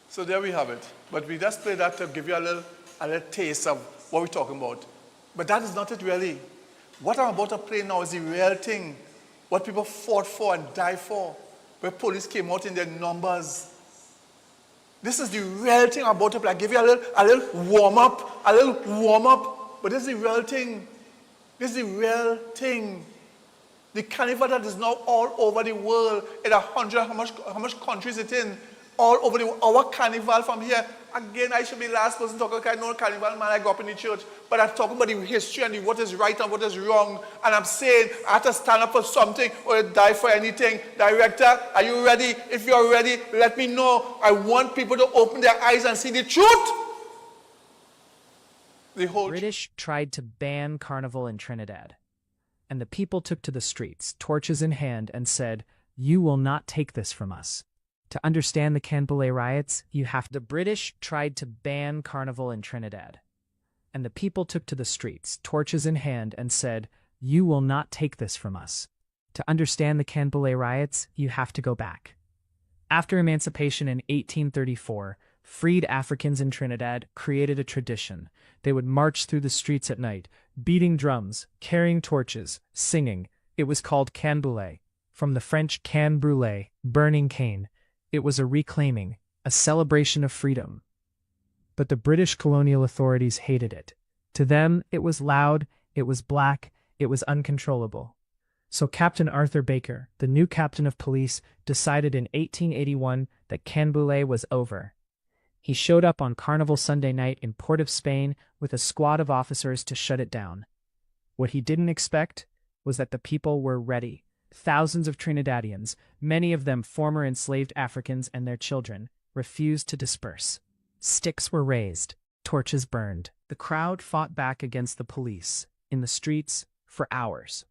So there we have it. But we just played that to give you a little taste of what we're talking about. But that is not it really. What I'm about to play now is the real thing. What people fought for and died for. Where police came out in their numbers. This is the real thing I'm about to play. I give you a little warm up. But this is the real thing. This is the real thing. The carnival that is now all over the world. In 100, how much countries it's in. All over our carnival from here. Again, I should be the last person talking, because I know carnival, man, I grew up in the church. But I'm talking about the history and what is right and what is wrong. And I'm saying I have to stand up for something or die for anything. Director, are you ready? If you're ready, let me know. I want people to open their eyes and see the truth. The British tried to ban carnival in Trinidad. And the people took to the streets, torches in hand, and said, "You will not take this from us." To understand the Canboulay riots, you have to... The British tried to ban carnival in Trinidad. And the people took to the streets, torches in hand, and said, "You will not take this from us." To understand the Canboulay riots, you have to go back. After emancipation in 1834, freed Africans in Trinidad created a tradition. They would march through the streets at night, beating drums, carrying torches, singing. It was called Canboulay, from the French can brûler, burning cane. It was a reclaiming, a celebration of freedom. But the British colonial authorities hated it. To them, it was loud, it was black, it was uncontrollable. So Captain Arthur Baker, the new captain of police, decided in 1881 that Canboulay was over. He showed up on Carnival Sunday night in Port of Spain with a squad of officers to shut it down. What he didn't expect was that the people were ready. Thousands of Trinidadians, many of them former enslaved Africans and their children, refused to disperse. Sticks were raised, torches burned. The crowd fought back against the police, in the streets, for hours.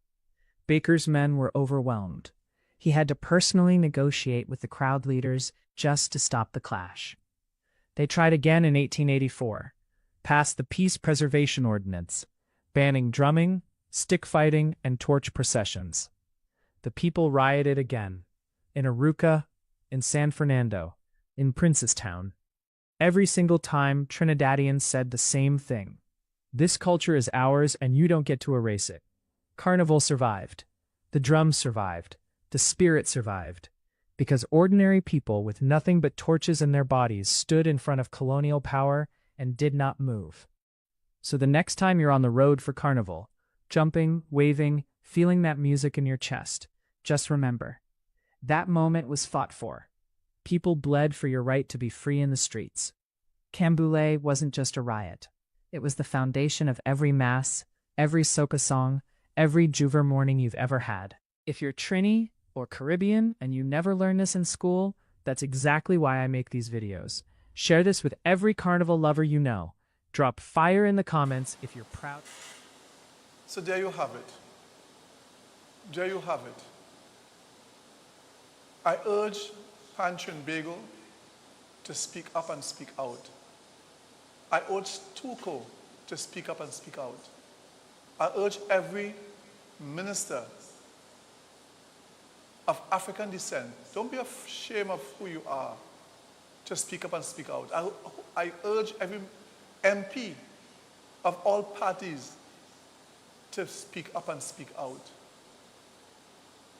Baker's men were overwhelmed. He had to personally negotiate with the crowd leaders just to stop the clash. They tried again in 1884, passed the Peace Preservation Ordinance, banning drumming, stick fighting, and torch processions. The people rioted again, in Arouca, in San Fernando, in Princestown. Every single time, Trinidadians said the same thing. This culture is ours and you don't get to erase it. Carnival survived. The drums survived. The spirit survived. Because ordinary people with nothing but torches in their bodies stood in front of colonial power and did not move. So the next time you're on the road for Carnival, jumping, waving, feeling that music in your chest, just remember, that moment was fought for. People bled for your right to be free in the streets. Canboulay wasn't just a riot. It was the foundation of every mass, every soca song, every Juver morning you've ever had. If you're Trini or Caribbean and you never learned this in school, that's exactly why I make these videos. Share this with every carnival lover you know. Drop fire in the comments if you're proud. So there you have it. There you have it. I urge Pantrin Bagel to speak up and speak out. I urge Tuco to speak up and speak out. I urge every minister of African descent, don't be ashamed of who you are. to speak up and speak out. I urge every MP of all parties to speak up and speak out.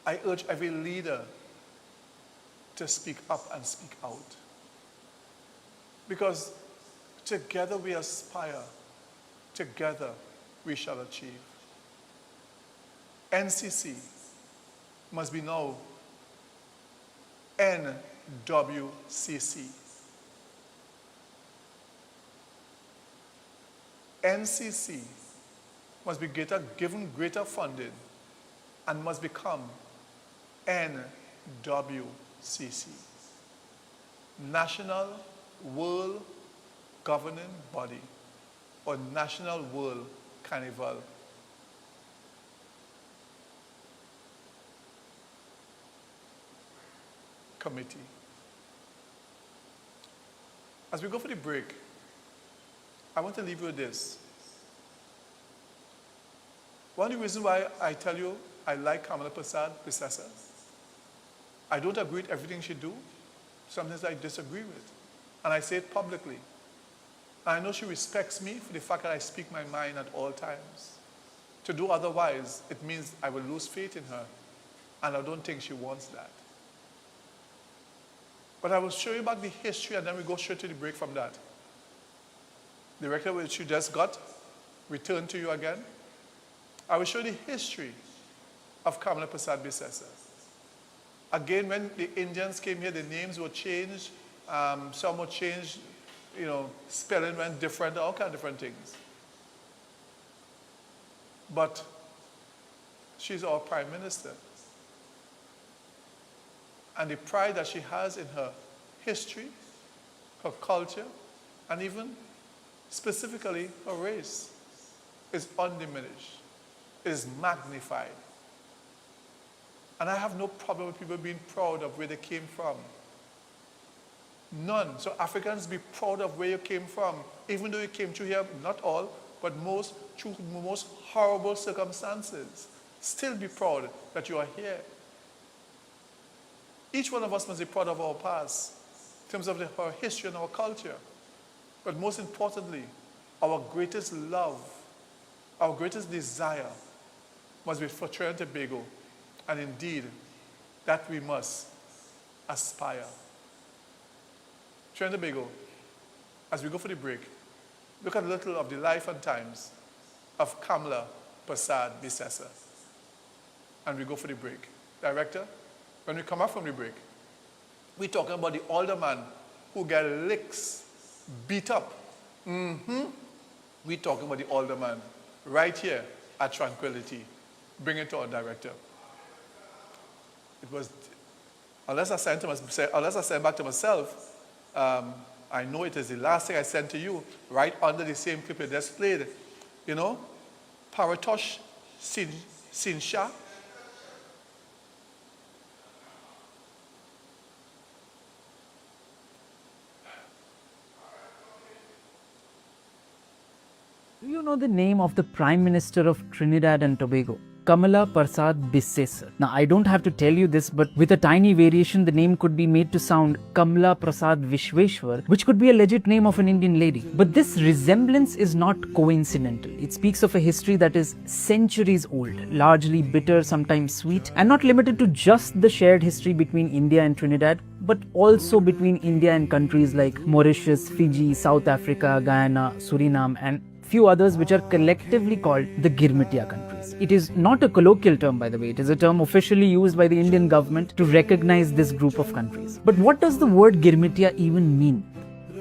I urge every leader to speak up and speak out. Because together we aspire, together we shall achieve. NCC must be now NWCC. NCC must be given greater funding and must become NWCC, National World Governing Body, or National World Carnival Committee. As we go for the break, I want to leave you with this. One of the reasons why I tell you I like Kamala Persad-Bissessar, I don't agree with everything she do. Sometimes I disagree with. And I say it publicly. And I know she respects me for the fact that I speak my mind at all times. To do otherwise, it means I will lose faith in her. And I don't think she wants that. But I will show you back the history and then we go straight to the break from that. The record which you just got, return to you again. I will show you the history of Kamala Persad-Bissessar. Again, when the Indians came here, the names were changed. Some were changed, spelling went different, all kinds of different things. But she's our Prime Minister. And the pride that she has in her history, her culture, and even specifically her race is undiminished. It is magnified. And I have no problem with people being proud of where they came from. None. So Africans, be proud of where you came from, even though you came through here, not all, but most, through most horrible circumstances. Still be proud that you are here. Each one of us must be proud of our past, in terms of our history and our culture. But most importantly, our greatest love, our greatest desire must be for Trinidad and Tobago. And indeed, that we must aspire. Trinidad and Tobago, as we go for the break, look at a little of the life and times of Kamala Persad-Bissessar. And we go for the break. Director, when we come back from the break, we're talking about the older man who got licks, beat up. We're talking about the older man right here at Tranquility. Bring it to our director. It was, unless I send back to myself, I know it is the last thing I sent to you, right under the same clip you just played. Paratosh Sinsha. Do you know the name of the Prime Minister of Trinidad and Tobago? Kamala Persad-Bissessar. Now, I don't have to tell you this, but with a tiny variation, the name could be made to sound Kamala Prasad Vishweshwar, which could be a legit name of an Indian lady. But this resemblance is not coincidental. It speaks of a history that is centuries old, largely bitter, sometimes sweet, and not limited to just the shared history between India and Trinidad, but also between India and countries like Mauritius, Fiji, South Africa, Guyana, Suriname, and few others which are collectively called the Girmitia countries. It is not a colloquial term, by the way. It is a term officially used by the Indian government to recognize this group of countries. But what does the word Girmitia even mean?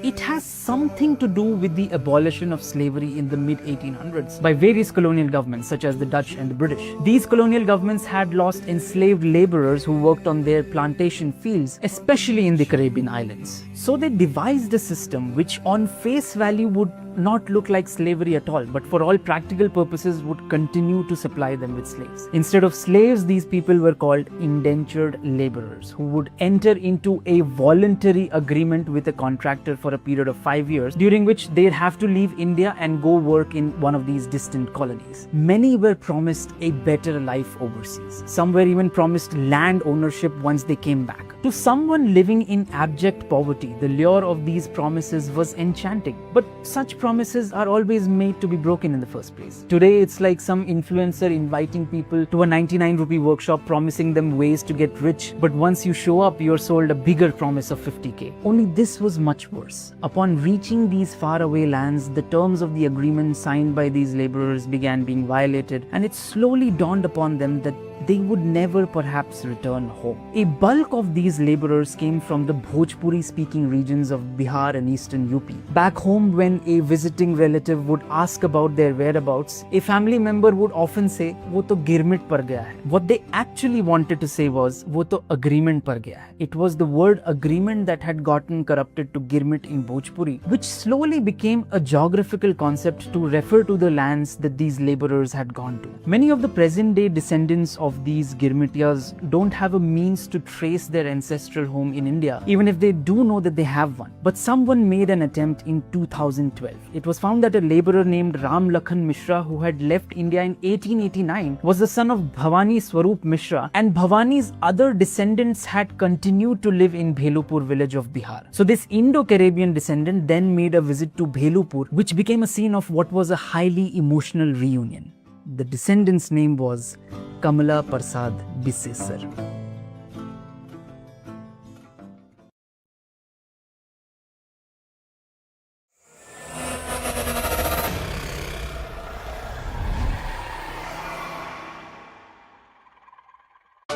It has something to do with the abolition of slavery in the mid-1800s by various colonial governments such as the Dutch and the British. These colonial governments had lost enslaved laborers who worked on their plantation fields, especially in the Caribbean islands. So they devised a system which on face value would not look like slavery at all, but for all practical purposes would continue to supply them with slaves. Instead of slaves, these people were called indentured laborers who would enter into a voluntary agreement with a contractor for a period of 5 years, during which they'd have to leave India and go work in one of these distant colonies. Many were promised a better life overseas. Some were even promised land ownership once they came back. To someone living in abject poverty, the lure of these promises was enchanting. But such promises are always made to be broken in the first place. Today, it's like some influencer inviting people to a 99 rupee workshop promising them ways to get rich, but once you show up, you're sold a bigger promise of 50k. Only this was much worse. Upon reaching these faraway lands, the terms of the agreement signed by these laborers began being violated, and it slowly dawned upon them that they would never perhaps return home. A bulk of these laborers came from the Bhojpuri-speaking regions of Bihar and eastern UP. Back home, when a visiting relative would ask about their whereabouts, a family member would often say, "वो तो गिरमिट पर गया है." What they actually wanted to say was, "वो तो agreement पर गया है." It was the word agreement that had gotten corrupted to girmit in Bhojpuri, which slowly became a geographical concept to refer to the lands that these laborers had gone to. Many of the present-day descendants of these Girmitiyas don't have a means to trace their ancestral home in India, even if they do know that they have one. But someone made an attempt in 2012. It was found that a laborer named Ram Lakhan Mishra, who had left India in 1889, was the son of Bhavani Swarup Mishra, and Bhavani's other descendants had continued to live in Bhelupur village of Bihar. So this Indo-Caribbean descendant then made a visit to Bhelupur, which became a scene of what was a highly emotional reunion. The descendant's name was Kamala Prasad Bissesar.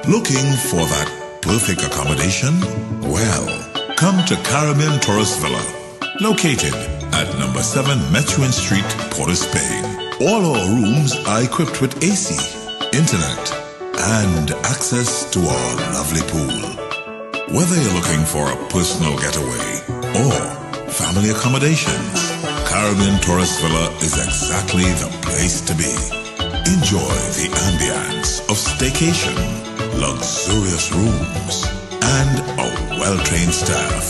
Looking for that perfect accommodation? Well, come to Caribbean Tourist Villa, located at number 7 Methuen Street, Port of Spain. All our rooms are equipped with AC, internet, and access to our lovely pool. Whether you're looking for a personal getaway or family accommodations, Caribbean Tourist Villa is exactly the place to be. Enjoy the ambience of staycation, luxurious rooms, and a well-trained staff.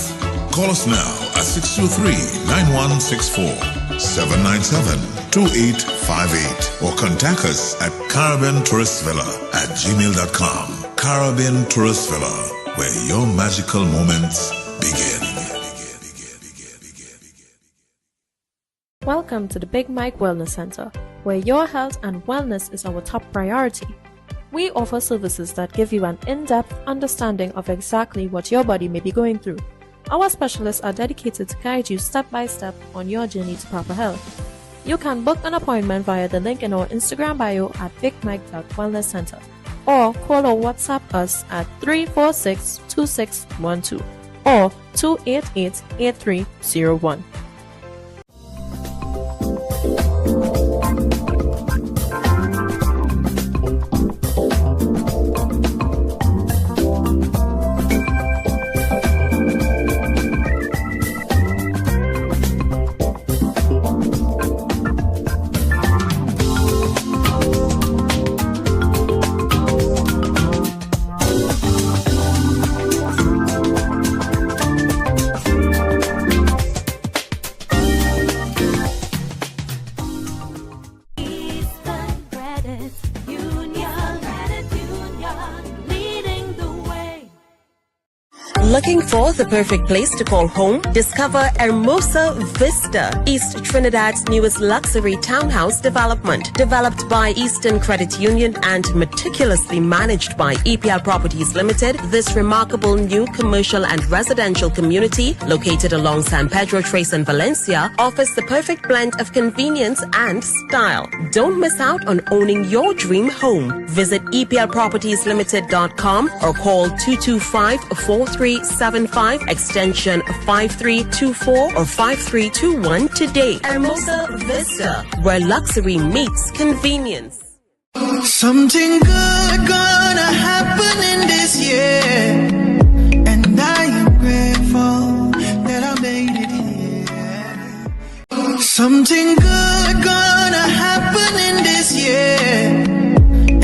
Call us now at 623-9164, 797-2858, or contact us at caribbeantourist.villa@gmail.com. Caribbean Tourist Villa, where your magical moments begin. Welcome to the Big Mike Wellness Center, where your health and wellness is our top priority. We offer services that give you an in-depth understanding of exactly what your body may be going through. Our specialists are dedicated to guide you step by step on your journey to proper health. You can book an appointment via the link in our Instagram bio at bigmike.wellnesscenter, or call or WhatsApp us at 346-2612 or 288-8301. Looking for the perfect place to call home? Discover Hermosa Vista, East Trinidad's newest luxury townhouse development. Developed by Eastern Credit Union and meticulously managed by EPL Properties Limited, this remarkable new commercial and residential community, located along San Pedro Trace in Valencia, offers the perfect blend of convenience and style. Don't miss out on owning your dream home. Visit EPLPropertiesLimited.com or call 225-4375 extension 5324 or 5321 today. Hermosa Vista, where luxury meets convenience. Something good gonna happen in this year, and I am grateful that I made it here. Something good gonna happen in this year,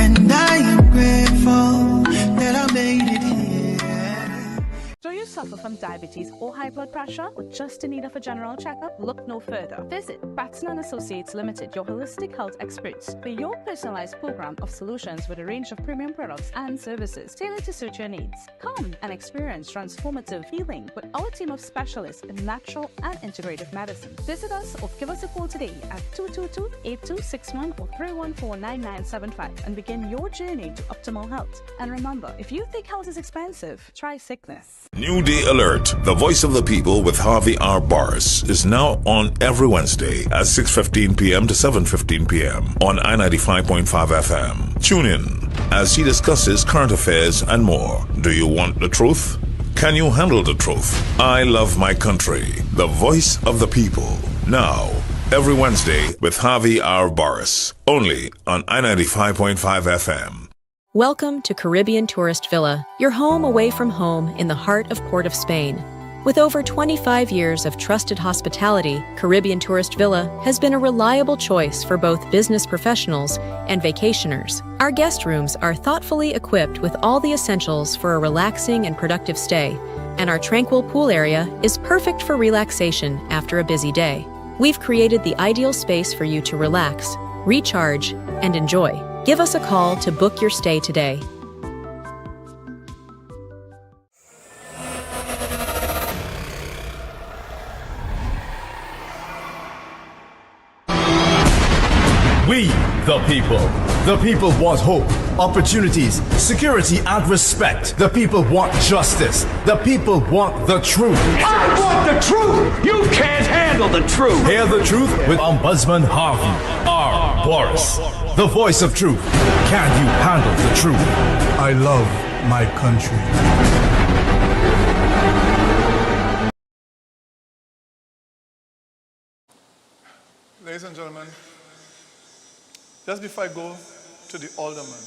and I am grateful that I made it here. Do you suffer from from diabetes or high blood pressure, or just in need of a general checkup? Look no further. Visit Batson & Associates Limited, your holistic health experts, for your personalized program of solutions with a range of premium products and services tailored to suit your needs. Come and experience transformative healing with our team of specialists in natural and integrative medicine. Visit us or give us a call today at 222-8261 or 314-9975 and begin your journey to optimal health. And remember, if you think health is expensive, try sickness. New Day Alert, the voice of the people with Harvey R. Boris, is now on every Wednesday at 6:15 p.m. to 7:15 p.m. on I-95.5 FM. Tune in as he discusses current affairs and more. Do you want the truth? Can you handle the truth? I love my country, the voice of the people. Now, every Wednesday with Harvey R. Boris, only on I-95.5 FM. Welcome to Caribbean Tourist Villa, your home away from home in the heart of Port of Spain. With over 25 years of trusted hospitality, Caribbean Tourist Villa has been a reliable choice for both business professionals and vacationers. Our guest rooms are thoughtfully equipped with all the essentials for a relaxing and productive stay, and our tranquil pool area is perfect for relaxation after a busy day. We've created the ideal space for you to relax, recharge, and enjoy. Give us a call to book your stay today. We, the people want hope, opportunities, security, and respect. The people want justice. The people want the truth. I want the truth! You can't handle the truth! Hear the truth with Ombudsman Harvey R. Boris, the voice of truth. Can you handle the truth? I love my country. Ladies and gentlemen, just before I go to the alderman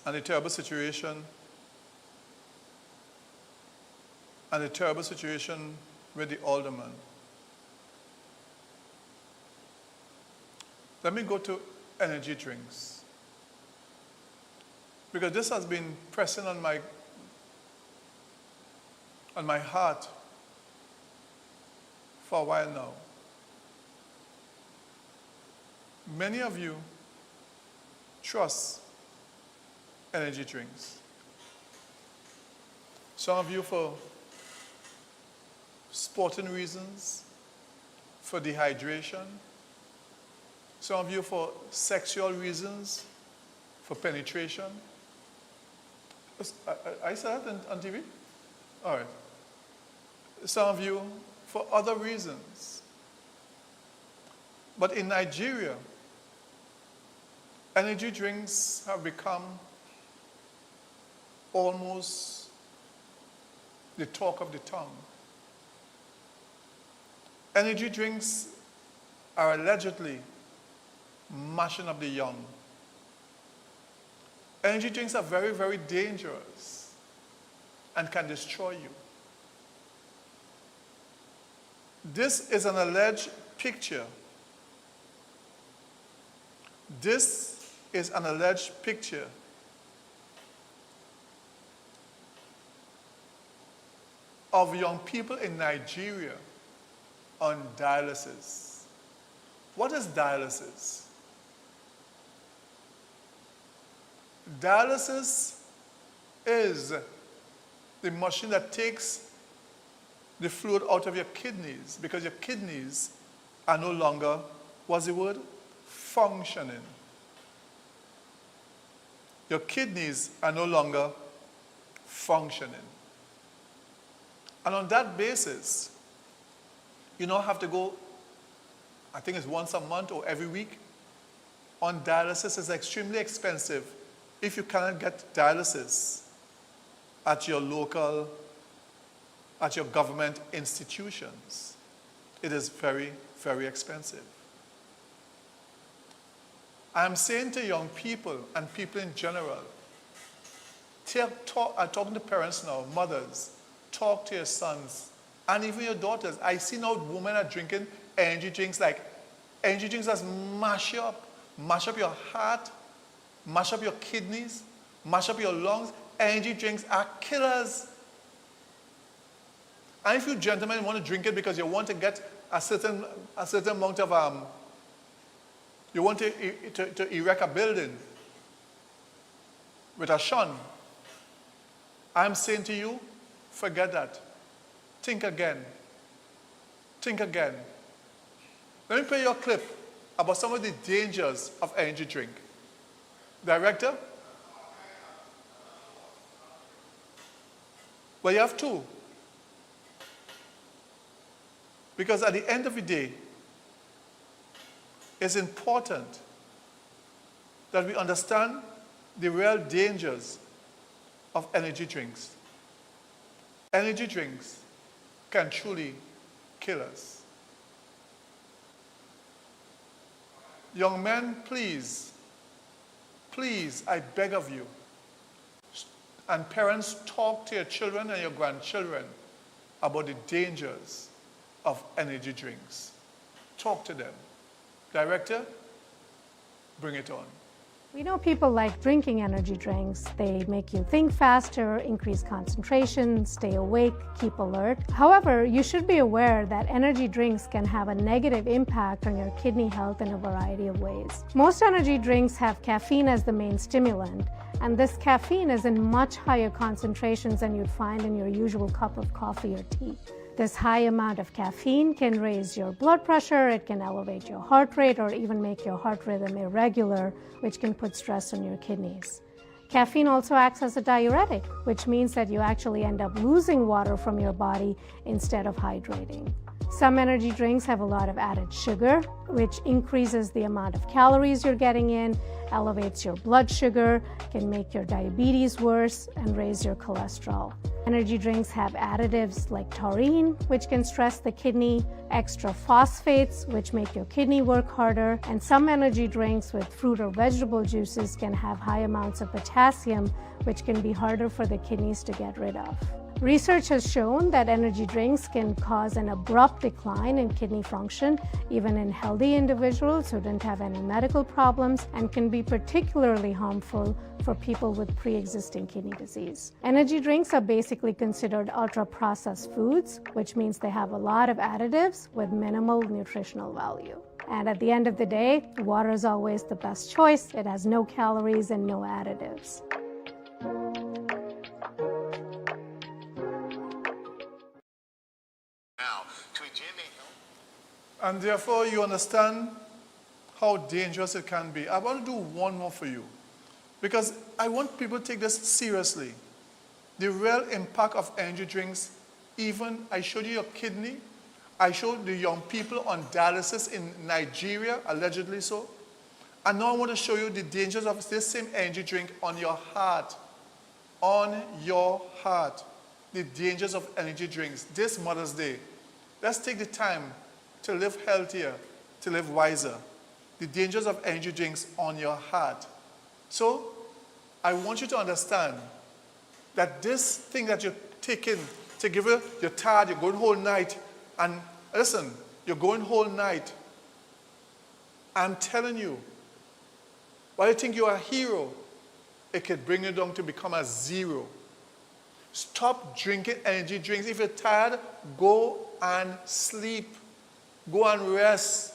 and the terrible situation with the alderman, let me go to energy drinks, because this has been pressing on my heart for a while now. Many of you trust energy drinks. Some of you for sporting reasons, for dehydration. Some of you for sexual reasons, for penetration. I said that on TV? All right. Some of you for other reasons. But in Nigeria, energy drinks have become almost the talk of the tongue. Energy drinks are allegedly mashing up the young. Energy drinks are very, very dangerous and can destroy you. This is an alleged picture. This is an alleged picture of young people in Nigeria on dialysis. What is dialysis? Dialysis is the machine that takes the fluid out of your kidneys, because your kidneys are no longer, what's the word? Functioning. Your kidneys are no longer functioning. And on that basis, you now have to go, I think it's once a month or every week, on dialysis. Is extremely expensive if you cannot get dialysis at your local, at your government institutions. It is very, very expensive. I'm saying to young people and people in general, I'm talking to parents now, mothers, talk to your sons and even your daughters. I see now women are drinking energy drinks, like energy drinks that mash up your heart, mash up your kidneys, mash up your lungs. Energy drinks are killers. And if you gentlemen want to drink it because you want to get a certain amount of, you want to erect a building with a shun, I'm saying to you, forget that. Think again. Think again. Let me play you a clip about some of the dangers of energy drink. Director? Well, you have two. Because at the end of the day, it's important that we understand the real dangers of energy drinks. Energy drinks can truly kill us. Young men, please, I beg of you, and parents, talk to your children and your grandchildren about the dangers of energy drinks. Talk to them. Director, bring it on. We know people like drinking energy drinks. They make you think faster, increase concentration, stay awake, keep alert. However, you should be aware that energy drinks can have a negative impact on your kidney health in a variety of ways. Most energy drinks have caffeine as the main stimulant, and this caffeine is in much higher concentrations than you'd find in your usual cup of coffee or tea. This high amount of caffeine can raise your blood pressure, it can elevate your heart rate, or even make your heart rhythm irregular, which can put stress on your kidneys. Caffeine also acts as a diuretic, which means that you actually end up losing water from your body instead of hydrating. Some energy drinks have a lot of added sugar, which increases the amount of calories you're getting in, elevates your blood sugar, can make your diabetes worse, and raise your cholesterol. Energy drinks have additives like taurine, which can stress the kidney, extra phosphates, which make your kidney work harder, and some energy drinks with fruit or vegetable juices can have high amounts of potassium, which can be harder for the kidneys to get rid of. Research has shown that energy drinks can cause an abrupt decline in kidney function, even in healthy individuals who didn't have any medical problems, and can be particularly harmful for people with pre-existing kidney disease. Energy drinks are basically considered ultra-processed foods, which means they have a lot of additives with minimal nutritional value. And at the end of the day, water is always the best choice. It has no calories and no additives. And therefore, you understand how dangerous it can be. I want to do one more for you, because I want people to take this seriously. The real impact of energy drinks, even I showed you your kidney, I showed the young people on dialysis in Nigeria, allegedly so. And now I want to show you the dangers of this same energy drink on your heart. On your heart. The dangers of energy drinks. This Mother's Day, let's take the time to live healthier, to live wiser. The dangers of energy drinks on your heart. So, I want you to understand that this thing that you're taking to give you, you're tired, you're going whole night, and listen, you're going whole night. I'm telling you, while you think you're a hero, it could bring you down to become a zero. Stop drinking energy drinks. If you're tired, go and sleep. Go and rest.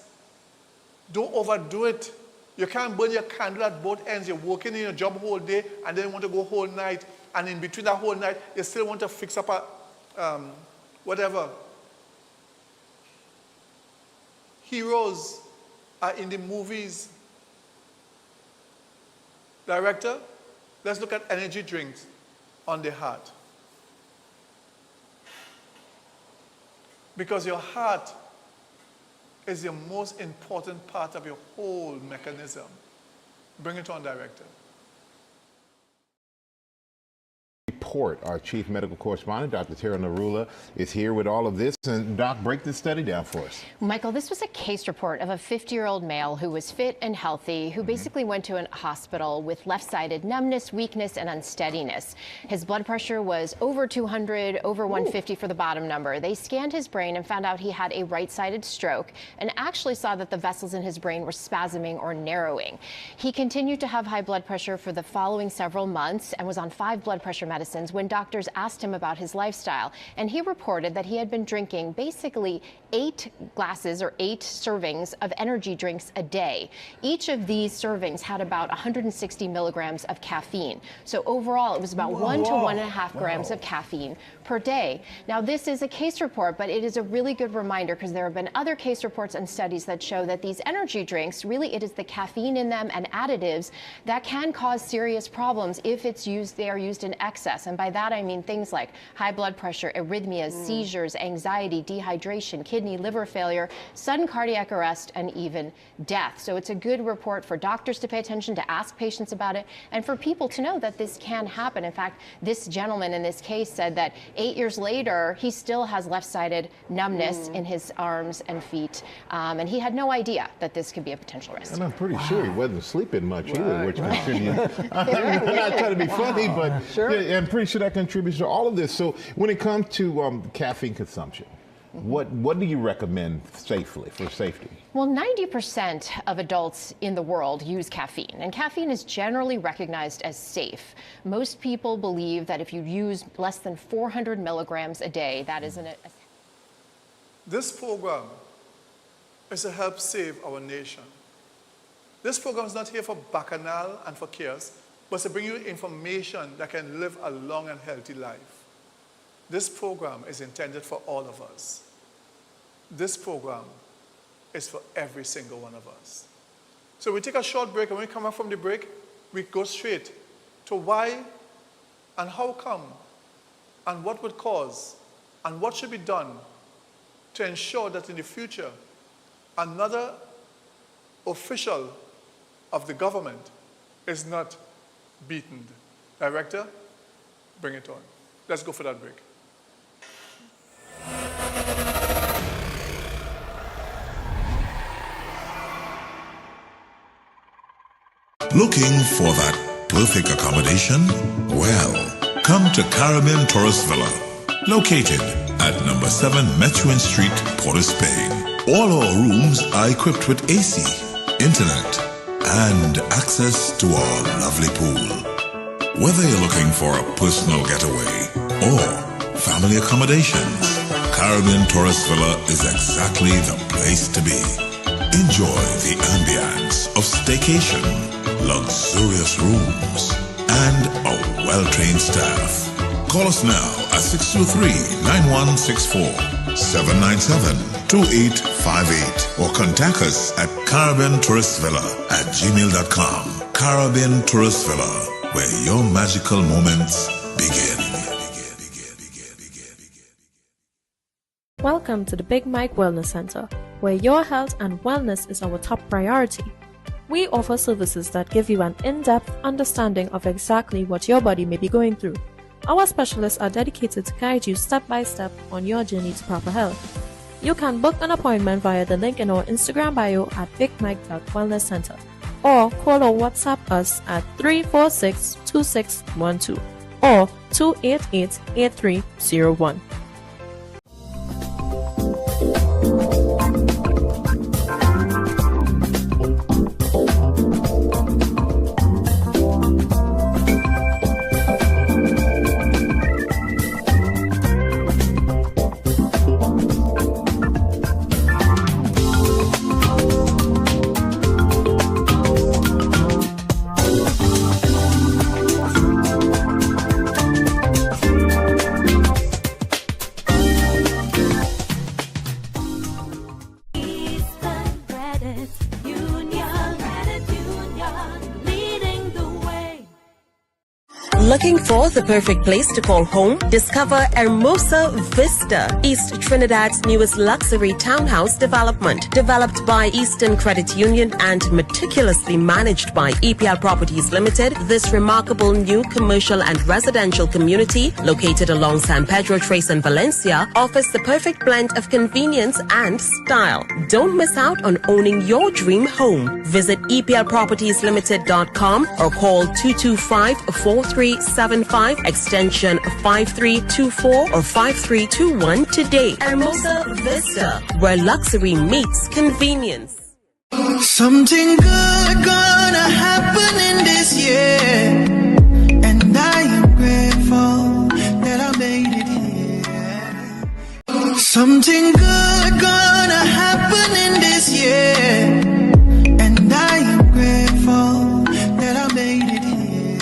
Don't overdo it. You can't burn your candle at both ends. You're working in your job whole day and then you want to go whole night. And in between that whole night, you still want to fix up a whatever. Heroes are in the movies. Director, let's look at energy drinks on the heart. Because your heart is the most important part of your whole mechanism. Bring it on, Director. Our chief medical correspondent, Dr. Tara Narula, is here with all of this. And Doc, break this study down for us. Michael, this was a case report of a 50-year-old male who was fit and healthy, who basically went to a hospital with left-sided numbness, weakness, and unsteadiness. His blood pressure was over 200, over 150 for the bottom number. They scanned his brain and found out he had a right-sided stroke and actually saw that the vessels in his brain were spasming or narrowing. He continued to have high blood pressure for the following several months and was on 5 blood pressure medicines Athens when doctors asked him about his lifestyle, and he reported that he had been drinking basically 8 glasses or 8 servings of energy drinks a day. Each of these servings had about 160 milligrams of caffeine. So overall, it was about 1 to 1.5 grams of caffeine per day. Now, this is a case report, but it is a really good reminder because there have been other case reports and studies that show that these energy drinks, really it is the caffeine in them and additives that can cause serious problems if they are used in excess. And by that, I mean things like high blood pressure, arrhythmias, seizures, anxiety, dehydration, kidney, liver failure, sudden cardiac arrest, and even death. So it's a good report for doctors to pay attention, to ask patients about it, and for people to know that this can happen. In fact, this gentleman in this case said that 8 years later, he still has left-sided numbness in his arms and feet, and he had no idea that this could be a potential risk. And I'm pretty sure he wasn't sleeping much either, which contributes. I'm not trying to be funny, but yeah, I'm pretty sure that contributes to all of this. So when it comes to caffeine consumption, what do you recommend for safety? Well, 90% of adults in the world use caffeine, and caffeine is generally recognized as safe. Most people believe that if you use less than 400 milligrams a day, that is This program is to help save our nation. This program is not here for bacchanal and for chaos, but to bring you information that can live a long and healthy life. This program is intended for all of us. This program is for every single one of us. So we take a short break, and when we come back from the break, we go straight to why and how come and what would cause and what should be done to ensure that in the future, another official of the government is not beaten. Director, bring it on. Let's go for that break. Looking for that perfect accommodation? Well, come to Caribbean Tourist Villa, located at number 7 Methuen Street, Port of Spain. All our rooms are equipped with AC, internet, and access to our lovely pool. Whether you're looking for a personal getaway or family accommodations, Caribbean Tourist Villa is exactly the place to be. Enjoy the ambience of staycation, luxurious rooms, and a well-trained staff. Call us now at 623-9164, 797-2858, or contact us at caribbeantourist.villa@gmail.com. Caribbean Tourist Villa, where your magical moments begin. Welcome to the Big Mike Wellness Center, where your health and wellness is our top priority. We offer services that give you an in-depth understanding of exactly what your body may be going through. Our specialists are dedicated to guide you step by step on your journey to proper health. You can book an appointment via the link in our Instagram bio at bigmike.wellnesscenter, or call or WhatsApp us at 346-2612 or 288-8301. Looking for the perfect place to call home? Discover Hermosa Vista, East Trinidad's newest luxury townhouse development. Developed by Eastern Credit Union and meticulously managed by EPL Properties Limited, this remarkable new commercial and residential community, located along San Pedro Trace in Valencia, offers the perfect blend of convenience and style. Don't miss out on owning your dream home. Visit EPLPropertiesLimited.com or call 225-4375 extension 5324 or 5321 today. Hermosa Vista, where luxury meets convenience. Something good gonna happen in this year, and I am grateful. Something good gonna happen in this year, and I am grateful that I made it here.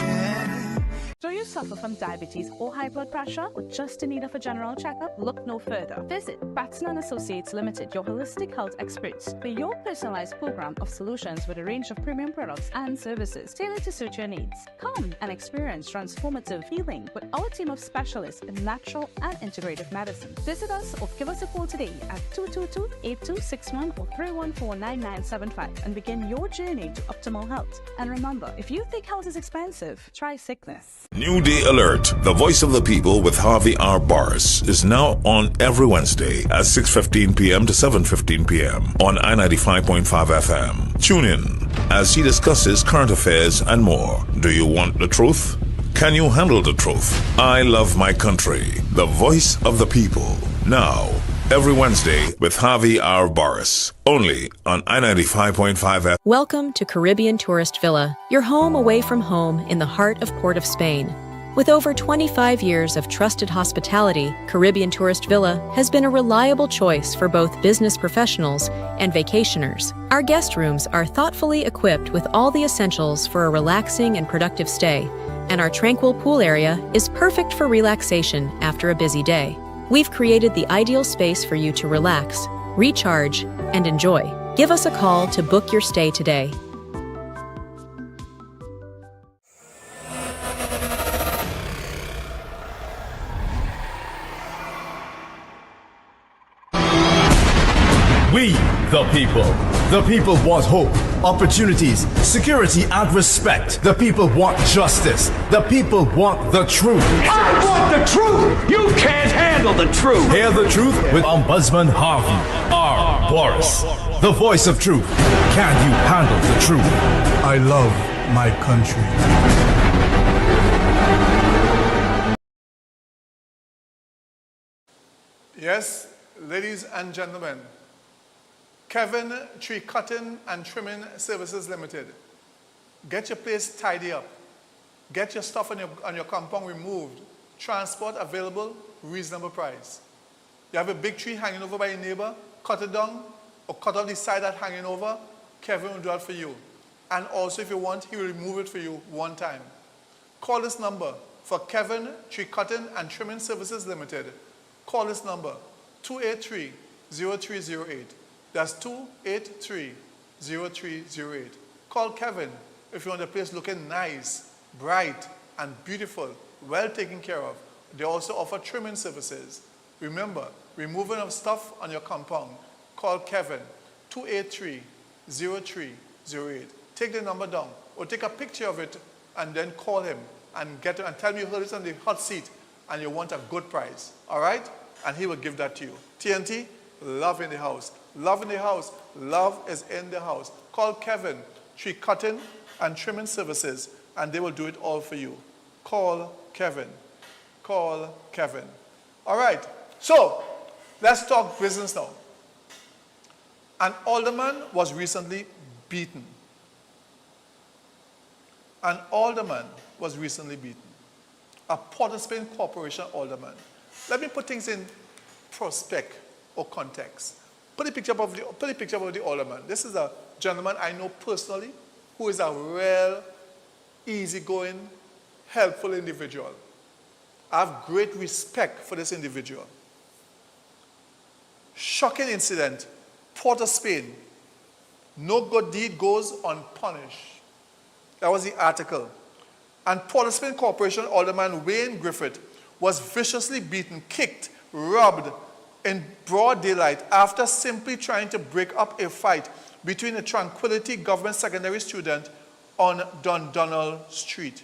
Do you suffer from diabetes or high blood pressure or just in need of a general checkup? Look no further. Visit Batson & Associates Limited, your holistic health experts, for your personalized program of solutions with a range of premium products and services tailored to suit your needs. Come and experience transformative healing with our team of specialists in natural and integrative medicine. Visit us or give us a call today at 222-8261 or 314-9975 and begin your journey to optimal health. And remember, if you think health is expensive, try sickness. New Day Alert, the voice of the people with Harvey R. Boris, is now on every Wednesday at 6:15 p.m. to 7:15 p.m. on I-95.5 FM. Tune in as he discusses current affairs and more. Do you want the truth? Can you handle the truth? I love my country, the voice of the people. Now, every Wednesday with Harvey R. Boris, only on I-95.5 FM. Welcome to Caribbean Tourist Villa, your home away from home in the heart of Port of Spain. With over 25 years of trusted hospitality, Caribbean Tourist Villa has been a reliable choice for both business professionals and vacationers. Our guest rooms are thoughtfully equipped with all the essentials for a relaxing and productive stay, and our tranquil pool area is perfect for relaxation after a busy day. We've created the ideal space for you to relax, recharge, and enjoy. Give us a call to book your stay today. We, the people want hope, opportunities, security, and respect. The people want justice. The people want the truth. I want the truth! You can't handle the truth! Hear the truth with Ombudsman Harvey R. Boris, the voice of truth. Can you handle the truth? I love my country. Yes, ladies and gentlemen, Kevin Tree Cutting and Trimming Services Limited. Get your place tidy up. Get your stuff on your compound removed. Transport available, reasonable price. You have a big tree hanging over by your neighbor, cut it down, or cut off the side that's hanging over, Kevin will do that for you. And also if you want, he will remove it for you one time. Call this number for Kevin Tree Cutting and Trimming Services Limited. Call this number, 283-0308. That's 283-0308. Call Kevin if you want the place looking nice, bright, and beautiful, well taken care of. They also offer trimming services. Remember, removing of stuff on your compound. Call Kevin, 283-0308. Take the number down, or take a picture of it, and then call him and get it, and tell me you heard it on the hot seat, and you want a good price. All right? And he will give that to you. TNT, love in the house. Love in the house. Love is in the house. Call Kevin, Tree Cutting and Trimming Services, and they will do it all for you. Call Kevin. Call Kevin. All right. So, let's talk business now. An alderman was recently beaten. An alderman was recently beaten. A Port of Spain Corporation alderman. Let me put things in prospect or context. Put a picture of the alderman. This is a gentleman I know personally who is a real, easygoing, helpful individual. I have great respect for this individual. Shocking incident, Port of Spain. No good deed goes unpunished. That was the article. And Port of Spain Corporation alderman Wayne Griffith was viciously beaten, kicked, robbed in broad daylight after simply trying to break up a fight between a Tranquility Government Secondary student on Dundonald Street.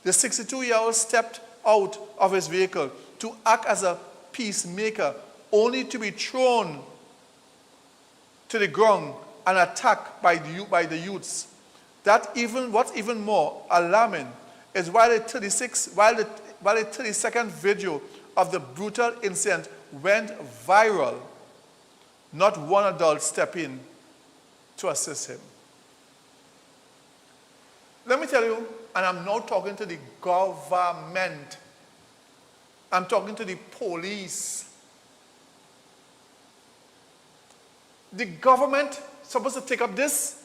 The 62-year-old stepped out of his vehicle to act as a peacemaker, only to be thrown to the ground and attacked by the youths. What's even more alarming is while a 30-second video of the brutal incident went viral, not one adult stepped in to assist him. Let me tell you, and I'm now talking to the government. I'm talking to the police. the government supposed to take up this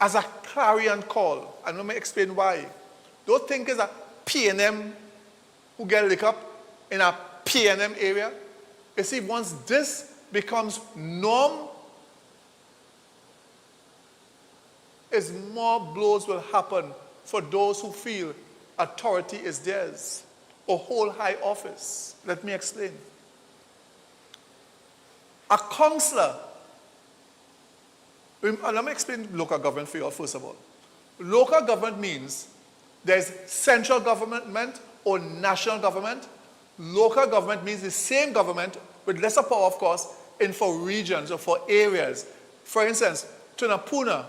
as a clarion call. And let me explain why. Don't think it's a P&M who get licked up in a P&M area. You see, once this becomes norm, is more blows will happen for those who feel authority is theirs or hold high office. Let me explain. A councillor, let me explain local government for you all first of all. Local government means there's central government or national government. Local government means the same government with lesser power, of course, in for regions or for areas. For instance, Tunapuna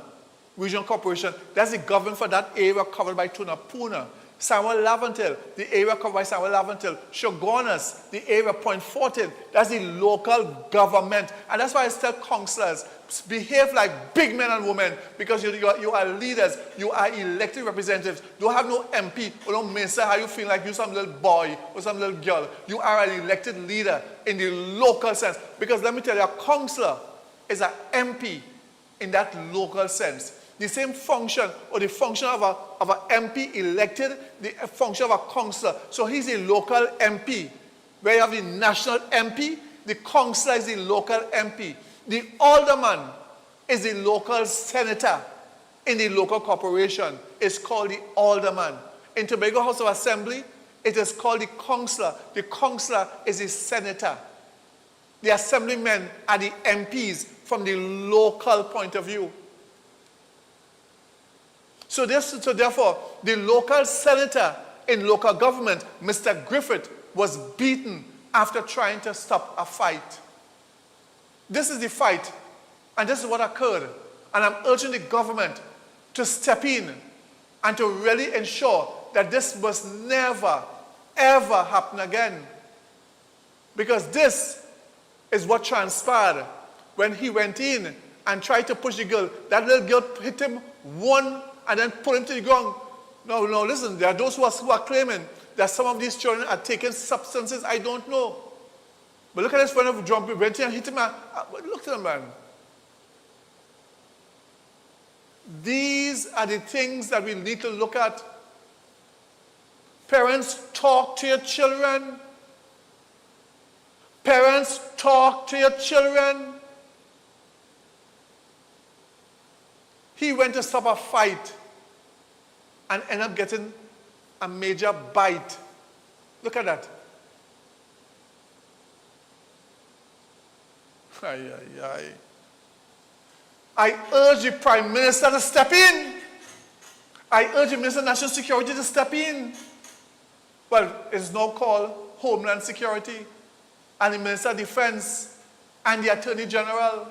Regional Corporation, that's the government for that area covered by Tunapuna. Samuel Laventil, the area covered by Samuel Laventil. Shogunas, the area Point Fortin, that's the local government. And that's why I tell councillors, behave like big men and women, because you are leaders, you are elected representatives. Don't have no MP or no minister how you feel like you're some little boy or some little girl. You are an elected leader in the local sense. Because let me tell you, a councillor is an MP in that local sense. The same function or the function of an MP elected, the function of a councillor. So he's a local MP. Where you have the national MP, the councillor is the local MP. The alderman is the local senator in the local corporation. It's called the alderman. In Tobago House of Assembly, it is called the councillor. The councillor is the senator. The assemblymen are the MPs from the local point of view. So therefore, the local senator in local government, Mr. Griffith, was beaten after trying to stop a fight. This is the fight, and this is what occurred. And I'm urging the government to step in and to really ensure that this must never, ever happen again. Because this is what transpired when he went in and tried to push the girl. That little girl hit him one and then pull him to the ground. No, listen, there are those who are claiming that some of these children are taking substances. I don't know. But look at this friend of jumping, went in and hit him. Look at him, man. These are the things that we need to look at. Parents, talk to your children. Parents, talk to your children. He went to stop a fight and ended up getting a major bite. Look at that. I urge the Prime Minister to step in. I urge the Minister of National Security to step in. Well, it's now called Homeland Security, and the Minister of Defense, and the Attorney General,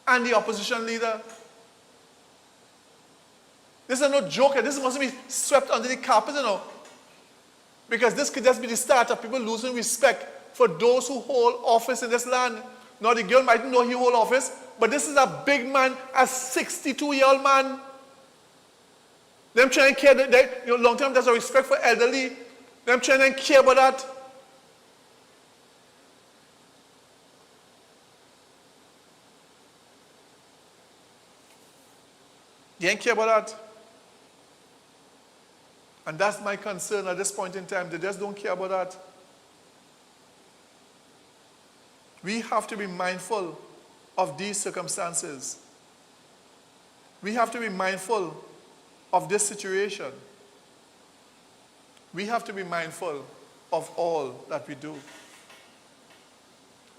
and the opposition leader. This is no joke. This must be swept under the carpet, you know. Because this could just be the start of people losing respect for those who hold office in this land. Now, the girl mightn't know he hold office, but this is a big man, a 62-year-old man. Them trying to care, long time there's a respect for elderly. Them trying to care about that. They ain't care about that. And that's my concern at this point in time. They just don't care about that. We have to be mindful of these circumstances. We have to be mindful of this situation. We have to be mindful of all that we do.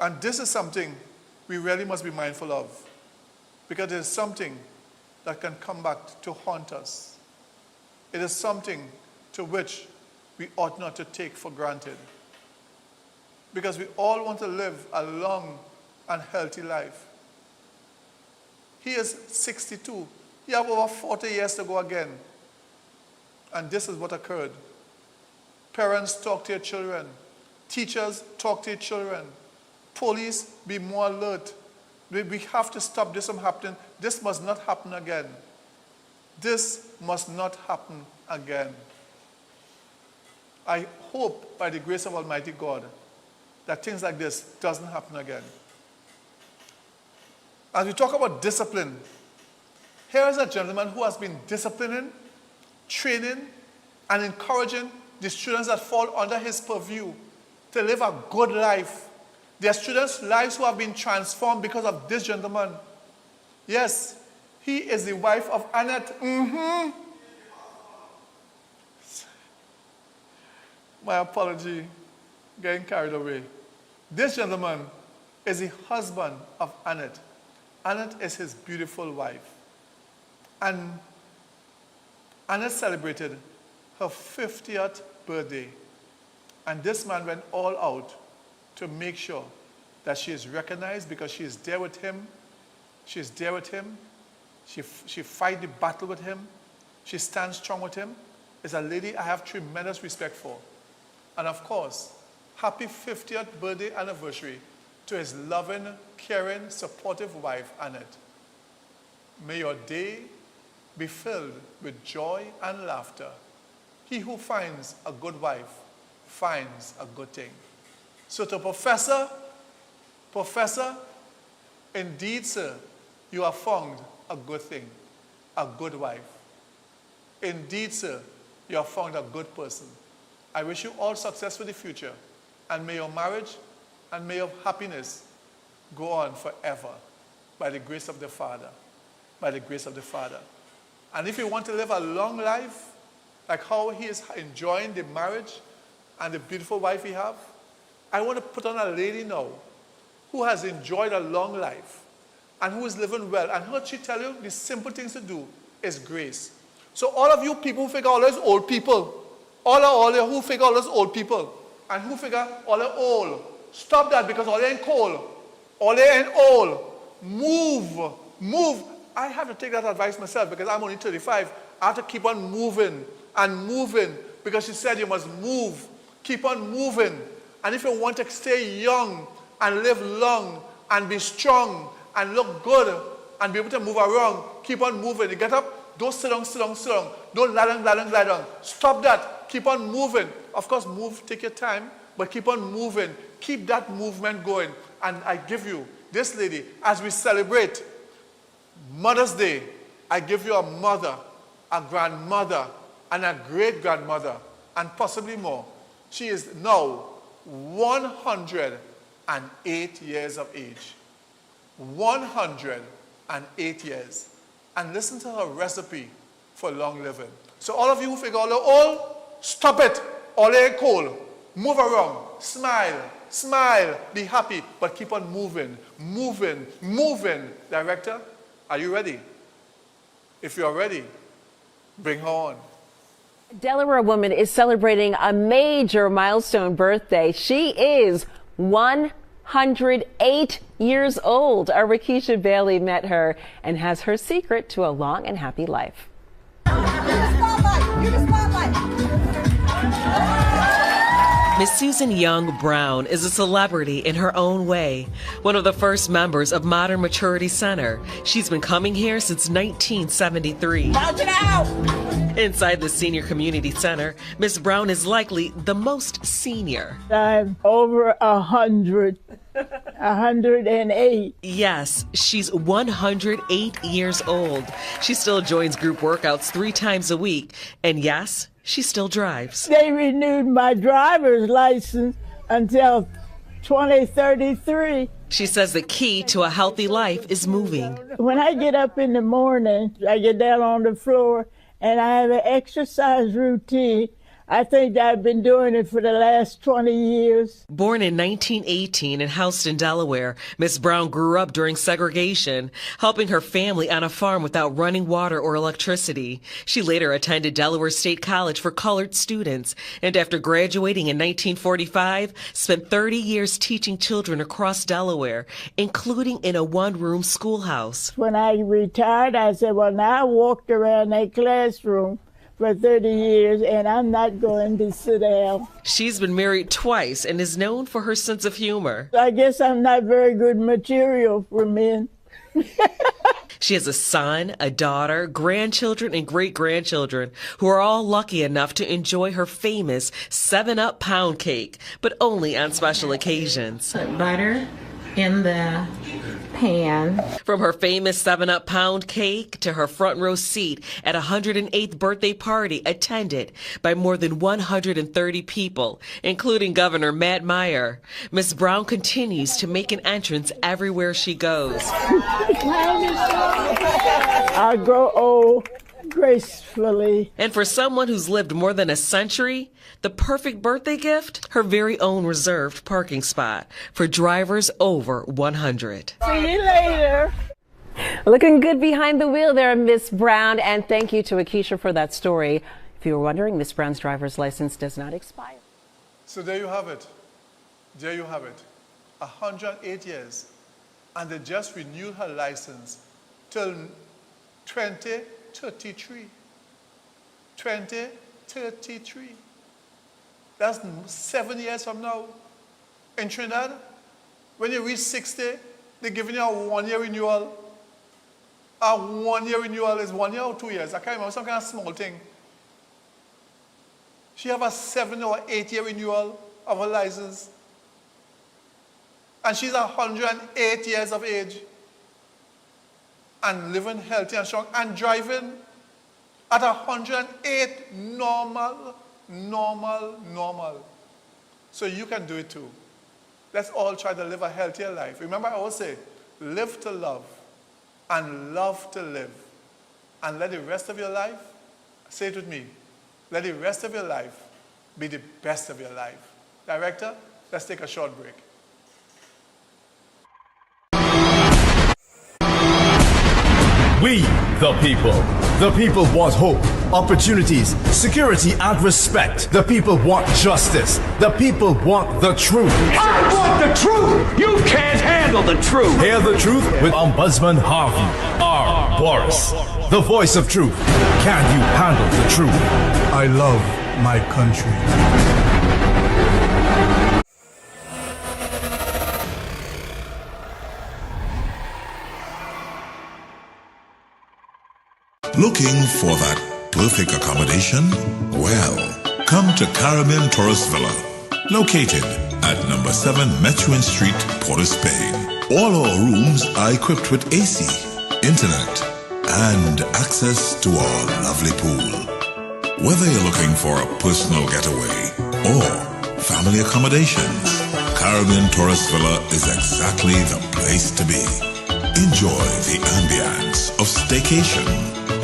And this is something we really must be mindful of, because it is something that can come back to haunt us. It is something to which we ought not to take for granted. Because we all want to live a long and healthy life. He is 62. He has over 40 years to go again. And this is what occurred. Parents, talk to your children. Teachers, talk to your children. Police, be more alert. We have to stop this from happening. This must not happen again. This must not happen again. I hope, by the grace of Almighty God, that things like this doesn't happen again. As we talk about discipline, here is a gentleman who has been disciplining, training, and encouraging the students that fall under his purview to live a good life. There are students' lives who have been transformed because of this gentleman. Yes, he is the wife of Annette. My apology, getting carried away. This gentleman is the husband of Annette. Annette is his beautiful wife. And Annette celebrated her 50th birthday. And this man went all out to make sure that she is recognized because she is there with him. She is there with him. She fights the battle with him. She stands strong with him. It's a lady I have tremendous respect for. And of course, happy 50th birthday anniversary to his loving, caring, supportive wife, Annette. May your day be filled with joy and laughter. He who finds a good wife finds a good thing. So to Professor, indeed, sir, you have found a good thing, a good wife. Indeed, sir, you have found a good person. I wish you all success for the future, and may your marriage and may your happiness go on forever by the grace of the Father, by the grace of the Father. And if you want to live a long life, like how he is enjoying the marriage and the beautiful wife he have, I want to put on a lady now who has enjoyed a long life and who is living well. And what she tell you, the simple things to do is grace. So all of you people who figure all those old people, all who figure all those old people, and who figure all the old, stop that because all they ain't cold, all they ain't old. Move. I have to take that advice myself because I'm only 35. I have to keep on moving and moving because she said you must move. Keep on moving. And if you want to stay young and live long and be strong and look good and be able to move around, keep on moving. You get up, don't sit down. Don't lie down. Stop that. Keep on moving. Of course, move, take your time, but keep on moving. Keep that movement going. And I give you, this lady, as we celebrate Mother's Day, I give you a mother, a grandmother, and a great-grandmother, and possibly more. She is now 108 years of age. 108 years. And listen to her recipe for long living. So all of you who figure all old, stop it. All ain't cold. Move around. Smile. Be happy. But keep on moving. Director, are you ready? If you're ready, bring her on. Delaware woman is celebrating a major milestone birthday. She is 108 years old. Our Rakisha Bailey met her and has her secret to a long and happy life. Miss Susan Young Brown is a celebrity in her own way, one of the first members of Modern Maturity Center. She's been coming here since 1973. Inside the Senior Community Center, Miss Brown is likely the most senior. I'm over 108. Yes, she's 108 years old. She still joins group workouts 3 times a week. And yes, she still drives. They renewed my driver's license until 2033. She says the key to a healthy life is moving. When I get up in the morning, I get down on the floor and I have an exercise routine. I think I've been doing it for the last 20 years. Born in 1918 in Houston, Delaware, Miss Brown grew up during segregation, helping her family on a farm without running water or electricity. She later attended Delaware State College for colored students, and after graduating in 1945, spent 30 years teaching children across Delaware, including in a one-room schoolhouse. When I retired, I said, well, now I walked around that classroom for 30 years, and I'm not going to sit down. She's been married twice and is known for her sense of humor. I guess I'm not very good material for men. She has a son, a daughter, grandchildren, and great-grandchildren who are all lucky enough to enjoy her famous 7-Up pound cake, but only on special occasions. Put butter in the pan. From her famous 7-Up pound cake to her front row seat at a 108th birthday party attended by more than 130 people, including Governor Matt Meyer, Ms. Brown continues to make an entrance everywhere she goes. I grow old gracefully. And for someone who's lived more than a century, the perfect birthday gift? Her very own reserved parking spot for drivers over 100. See you later. Looking good behind the wheel there, Miss Brown, and thank you to Akeisha for that story. If you were wondering, Miss Brown's driver's license does not expire. So there you have it. There you have it. 108 years. And they just renewed her license till 2033. 2033. That's 7 years from now. In Trinidad, when you reach 60, they're giving you a 1-year renewal. A 1-year renewal is 1 year or 2 years. I can't remember, some kind of small thing. She have a 7 or 8 year renewal of her license. And she's 108 years of age. And living healthy and strong and driving at 108 normal. So you can do it too. Let's all try to live a healthier life. Remember, I always say, live to love and love to live. And let the rest of your life, say it with me, let the rest of your life be the best of your life. Director, let's take a short break. We, the people want hope, opportunities, security, and respect. The people want justice. The people want the truth. I want the truth! You can't handle the truth! Hear the truth with Ombudsman Harvey R. Boris, the voice of truth. Can you handle the truth? I love my country. Looking for that perfect accommodation? Well, come to Caribbean Tourist Villa, located at number 7 Methuen Street, Port of Spain. All our rooms are equipped with AC, internet, and access to our lovely pool. Whether you're looking for a personal getaway or family accommodations, Caribbean Tourist Villa is exactly the place to be. Enjoy the ambience of staycation,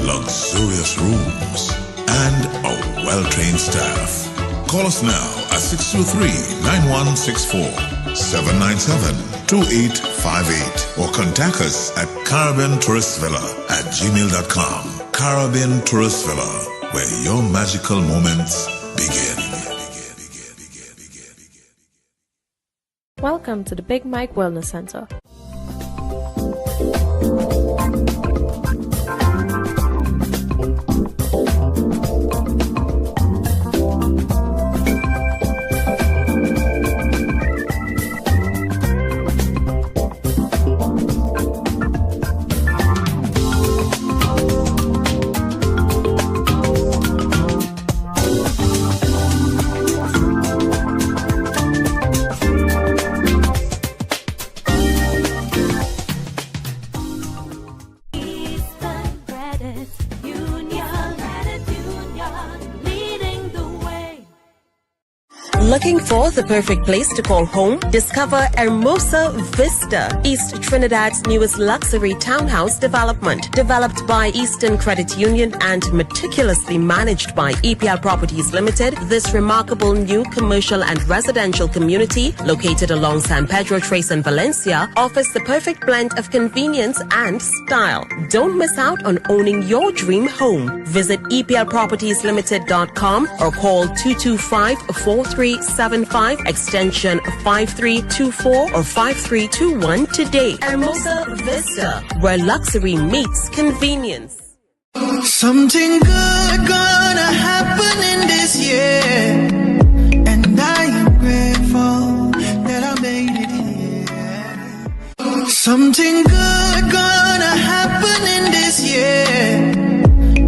luxurious rooms, and a well-trained staff. Call us now at 623-9164, 797-2858, or contact us at caribbeantourist.villa@gmail.com. Caribbean Tourist Villa, where your magical moments begin. Welcome to the Big Mike Wellness Center. Looking for the perfect place to call home? Discover Hermosa Vista, East Trinidad's newest luxury townhouse development. Developed by Eastern Credit Union and meticulously managed by EPL Properties Limited, this remarkable new commercial and residential community, located along San Pedro Trace in Valencia, offers the perfect blend of convenience and style. Don't miss out on owning your dream home. Visit EPLPropertiesLimited.com or call 225-4375 extension 5324 or 5321 today. Hermosa Vista, where luxury meets convenience. Something good gonna happen in this year, and I am grateful that I made it here. Something good gonna happen in this year,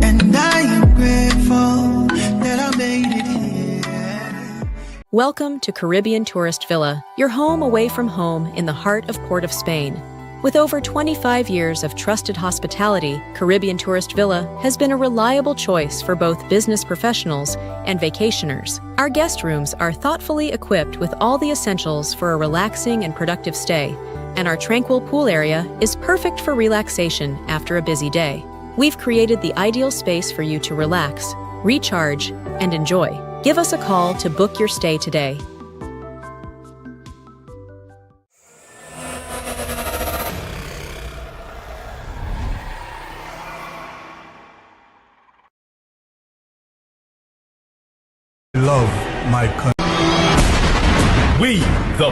and I am grateful that I made it here. Welcome to Caribbean Tourist Villa, your home away from home in the heart of Port of Spain. With over 25 years of trusted hospitality, Caribbean Tourist Villa has been a reliable choice for both business professionals and vacationers. Our guest rooms are thoughtfully equipped with all the essentials for a relaxing and productive stay, and our tranquil pool area is perfect for relaxation after a busy day. We've created the ideal space for you to relax, recharge, and enjoy. Give us a call to book your stay today. Love my country. We, the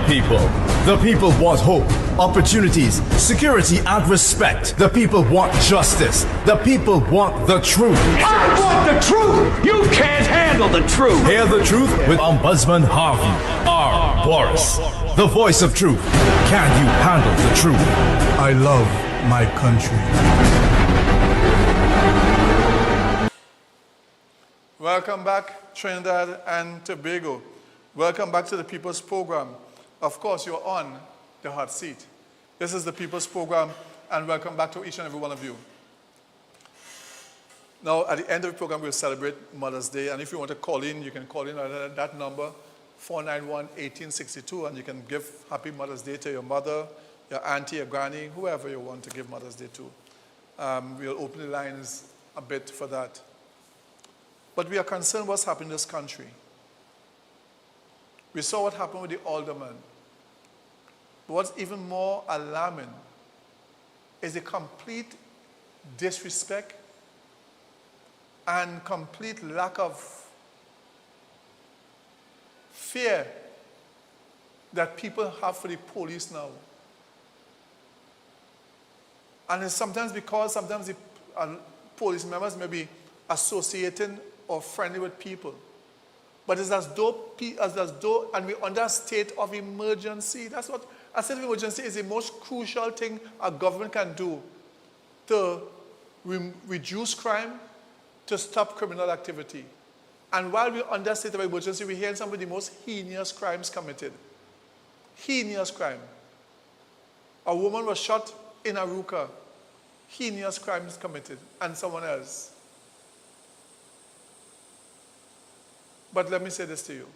people want hope, opportunities, security, and respect. The people want justice. The people want the truth. I want the truth! You can't handle the truth! Hear the truth with Ombudsman Harvey R. Boris, the voice of truth. Can you handle the truth? I love my country. Welcome back, Trinidad and Tobago. Welcome back to the People's Program. Of course, you're on the hot seat. This is the People's Program, and welcome back to each and every one of you. Now, at the end of the program, we'll celebrate Mother's Day, and if you want to call in, you can call in at that number, 491-1862, and you can give Happy Mother's Day to your mother, your auntie, your granny, whoever you want to give Mother's Day to. We'll open the lines a bit for that. But we are concerned what's happening in this country. We saw what happened with the alderman. But what's even more alarming is the complete disrespect and complete lack of fear that people have for the police now. And it's sometimes because the police members may be associating or friendly with people. But it's as though, and we're under a state of emergency. That's what a state of emergency is. The most crucial thing a government can do to reduce crime, to stop criminal activity. And while we're under a state of emergency, we're hearing some of the most heinous crimes committed. Heinous crime. A woman was shot in Aruca. Heinous crimes committed. And someone else. But let me say this to you.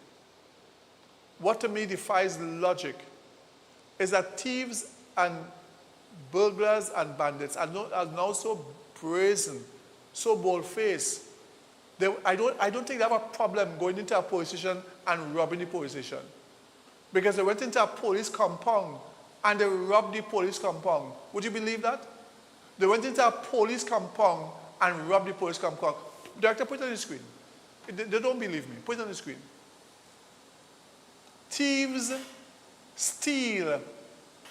What to me defies logic is that thieves and burglars and bandits are now so brazen, so bold-faced. I don't think they have a problem going into a police station and robbing the police station. Because they went into a police compound and they robbed the police compound. Would you believe that? They went into a police compound and robbed the police compound. Director, put it on the screen. They don't believe me. Put it on the screen. Thieves steal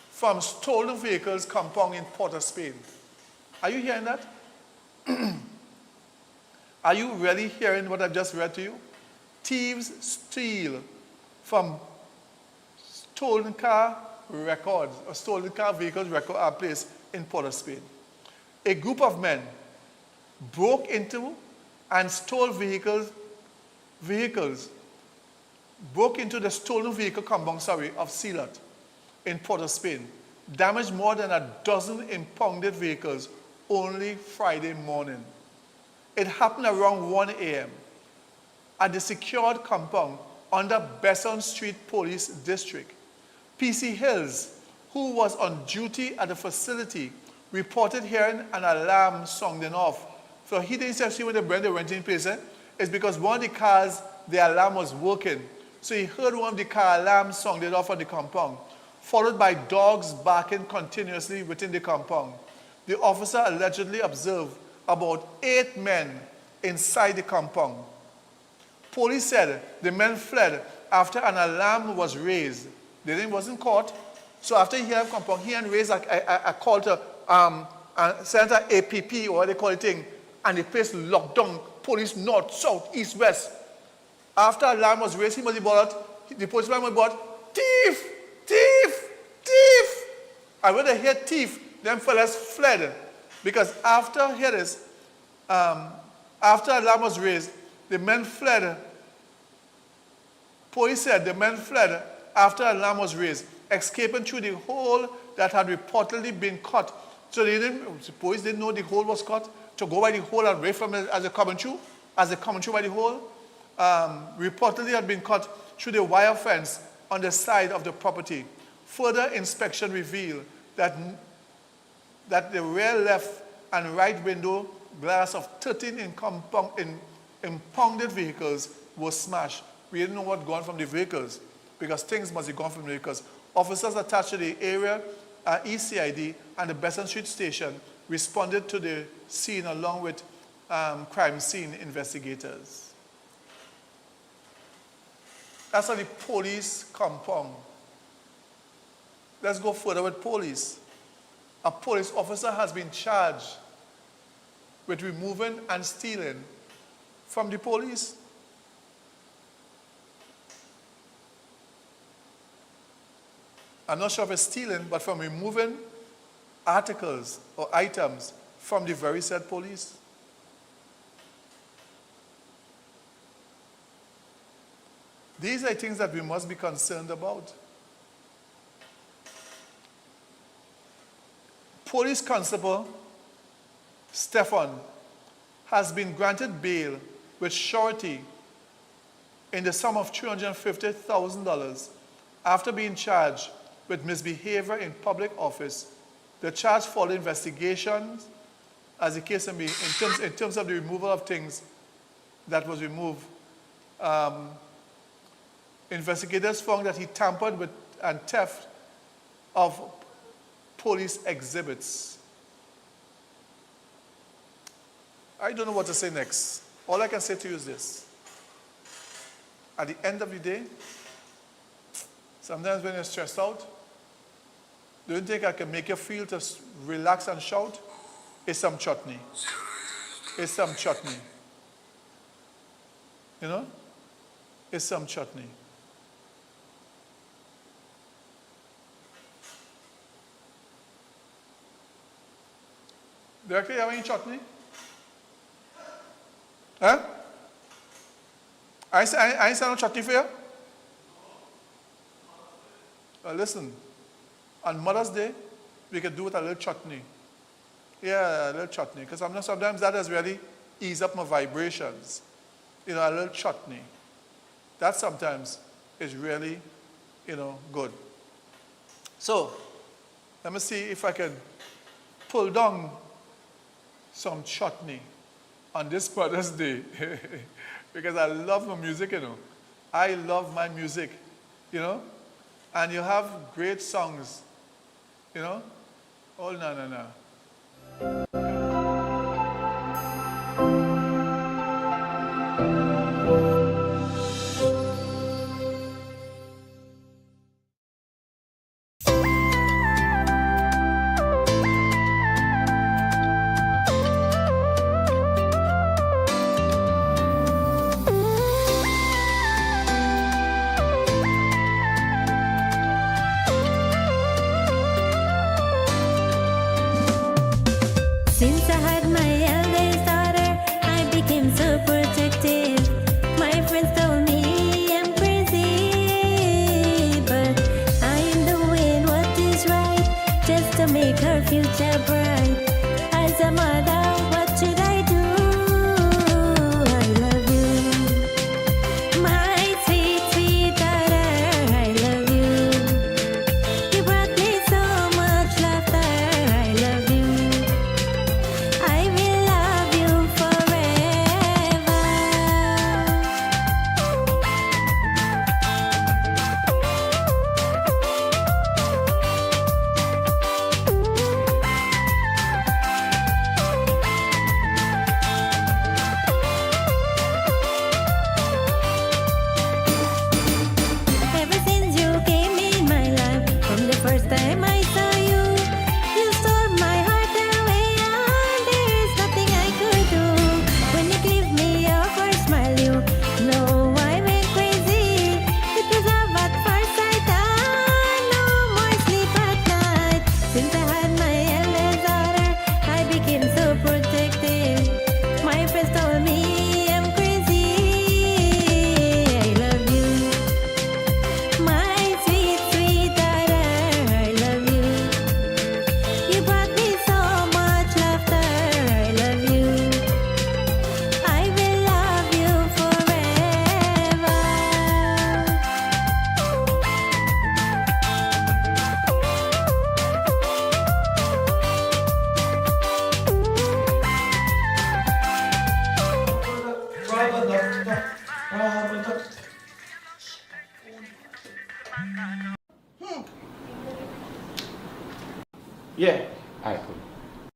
from stolen vehicles compound in Port of Spain. Are you hearing that? Are you really hearing what I've just read to you? Thieves steal from stolen car records or stolen car vehicles record placed in Port of Spain. A group of men broke into and stole vehicles, broke into the stolen vehicle compound, of Sealat in Port of Spain, damaged more than a dozen impounded vehicles only Friday morning. It happened around 1 a.m. at the secured compound under Besson Street Police District. PC Hills, who was on duty at the facility, reported hearing an alarm sounding off. So he didn't see when they went in place. It's because one of the cars, the alarm was working. So he heard one of the car alarms sounded off on the compound, followed by dogs barking continuously within the compound. The officer allegedly observed about 8 men inside the compound. Police said the men fled after an alarm was raised. They wasn't caught. So after he had compound, he had raised a call to Senator APP, or what they call it, and the place locked down. Police north, south, east, west. After alarm was raised, the policeman was brought, thief, thief, thief. And when they hear thief, them fellas fled. Because after, hear this, after alarm was raised, the men fled. Police said the men fled after alarm was raised, escaping through the hole that had reportedly been cut. So the police didn't know the hole was cut, to go by the hole and away from it as they coming through by the hole. Reportedly had been cut through the wire fence on the side of the property. Further inspection revealed that the rear left and right window glass of 13 impounded vehicles was smashed. We didn't know what gone from the vehicles because things must have gone from the vehicles. Officers attached to the area, ECID and the Besson Street Station responded to the scene along with crime scene investigators. That's how the police compound. Let's go further with police. A police officer has been charged with removing and stealing from the police. I'm not sure if it's stealing, but from removing articles or items from the very said police. These are things that we must be concerned about. Police Constable Stefan has been granted bail with surety in the sum of $350,000 after being charged with misbehavior in public office. The charge followed investigations, as the case may be, in terms of the removal of things that was removed. Investigators found that he tampered with and theft of police exhibits. I don't know what to say next. All I can say to you is this. At the end of the day, sometimes when you're stressed out, the only thing I can make you feel to relax and shout is some chutney. It's some chutney. You know? It's some chutney. Director, you have any chutney? Huh? I ain't saying no chutney for you? Well, listen. On Mother's Day, we could do with a little chutney. Yeah, a little chutney. Because sometimes that has really eased up my vibrations. You know, a little chutney. That sometimes is really, good. So, let me see if I can pull down some chutney on this Mother's Day. Because I love my music, I love my music, And you have great songs, Oh, no. Since I had my eldest daughter, I became so protective. My friends told me I'm crazy, but I am doing what is right, just to make her future bright. As a mother, what should I do? I love you, my sweet, sweet daughter. I love you. You brought me so much laughter. I love you. I will love you forever.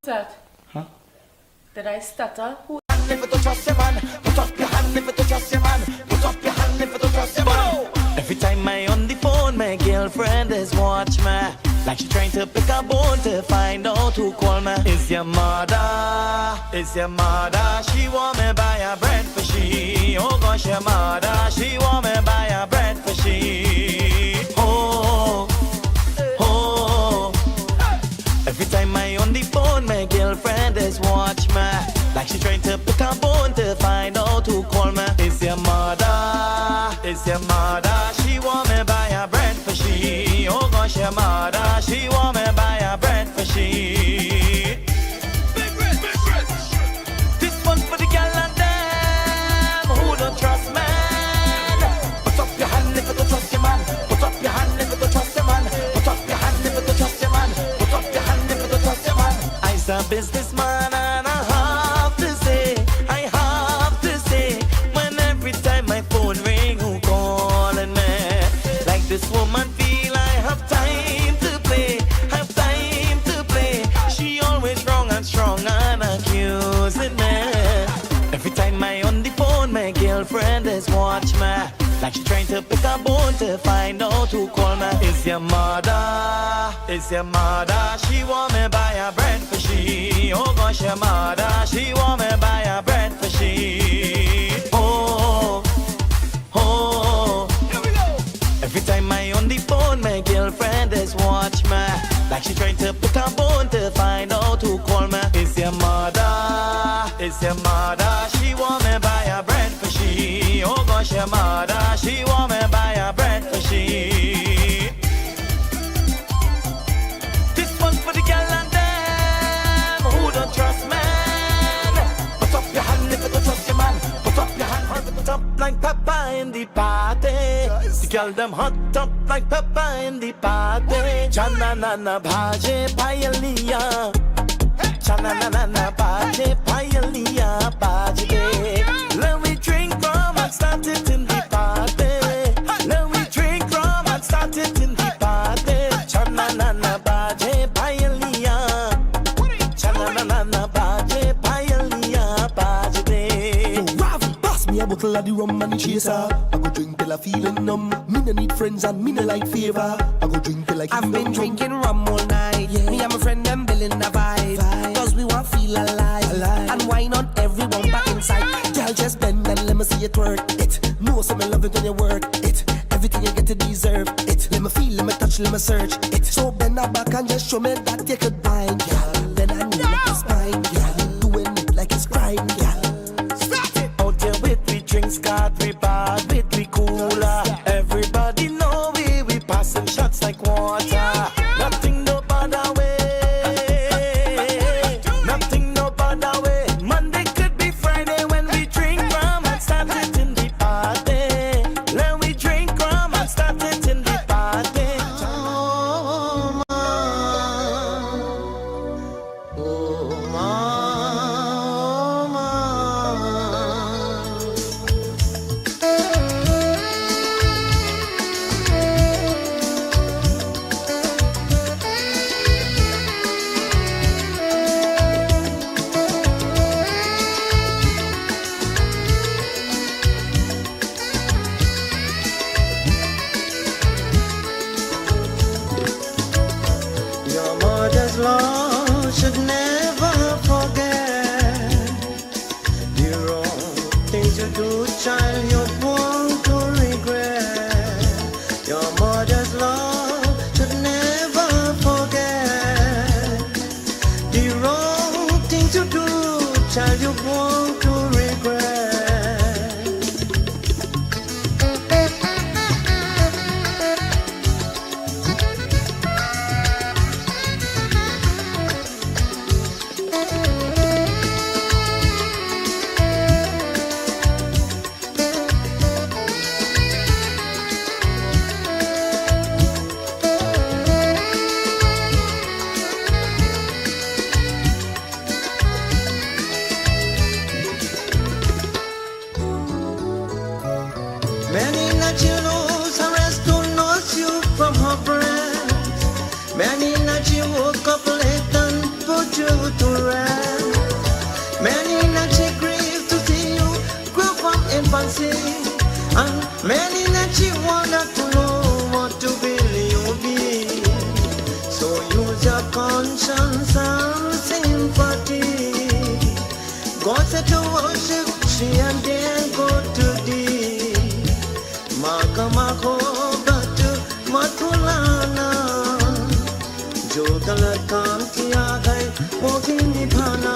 that? Huh? Did I stutter? Who? If you don't trust your man, put up your hand. If you don't trust your man, put up your hand. If you don't trust your man. Every time I on the phone, my girlfriend is watch me. Like she trying to pick a bone to find out who call me. Is your mother? Is your mother? She want me buy a bread for she. Oh gosh, your mother. She want me buy a bread for she. Oh, oh. Every time I on the phone, my girlfriend is watch me. Like she trying to pick a bone to find out who call me. Is your mother? Is your mother? She want me buy a bread for she. Oh gosh, your mother. She want me buy a bread for she. Big bread, big bread. This one's for the gal and them who don't trust man. Put up your hand if you don't trust your man. Put up your hand if you don't trust your man. Put up your hand if you don't trust your man. Put up your hand if you don't trust your man. I's a businessman and I have to say, when every time my phone ring, who calling me? Like this woman feel I have time to play, She always wrong and strong and accusing me. Every time I on the phone, my girlfriend is watch me. Like she trying to pick a bone to find out who call me. Is your mother? Is your mother? She want me buy a bread for she. Oh gosh, your mother. She want me buy a bread for she. Oh, oh. Here we go. Every time I on the phone, my girlfriend is watch me. Like she trying to pick a bone to find out who call me. Is your mother? Is your mother? She want me buy a bread for she. Oh gosh, your mother. She want me buy a bread for she. This one's for the gal and them who don't trust man. Put up your hand if you don't trust your man. Put up your hand. Put up like pepper in the party. The girl them hot up like pepper in the party. Chana na na bhaje payaliya. Chana na na na bhaje payaliya bhaje. Let me drink rum and start it in the party. Let me drink rum and start it in the party. Chana na na bhaje payaliya. Chana na na na bhaje payaliya bhaje. Yo, Ravi, pass me a bottle of the rum and the chaser. I go drink till I feeling numb. Me no need friends and me no like favor. I go drink till I keep I've been drinking rum all night. Yeah. Me and my friend them building a vibe. Cause we want feel alive. And why not everyone back inside? Girl, just bend and let me see you twerk it. Know some love it when you work it. Everything you get to deserve it. Let me feel, let me touch, let me search it. So bend her back and just show me that you could bind, girl. Then I know like it's fine, girl. Doing it like it's crime, girl. Start it. Out there with we drinks, got we bad, with we cooler. Everybody know we passing shots like water. Nothing no bother way. Nothing no bother way. Monday could be Friday when we drink rum and start it in the party. Let we drink rum and start it in the party. Oh, ma. Oh, ma. Your mother's love should never forget. The wrong thing to do, child, you won't to regret. Your mother's love should never forget. The wrong thing to do, child, you won't to regret. conscience and sympathy. God said to worship, she and then go to thee. Makamako batu matulana, Jodala kanti agai mogini bhana.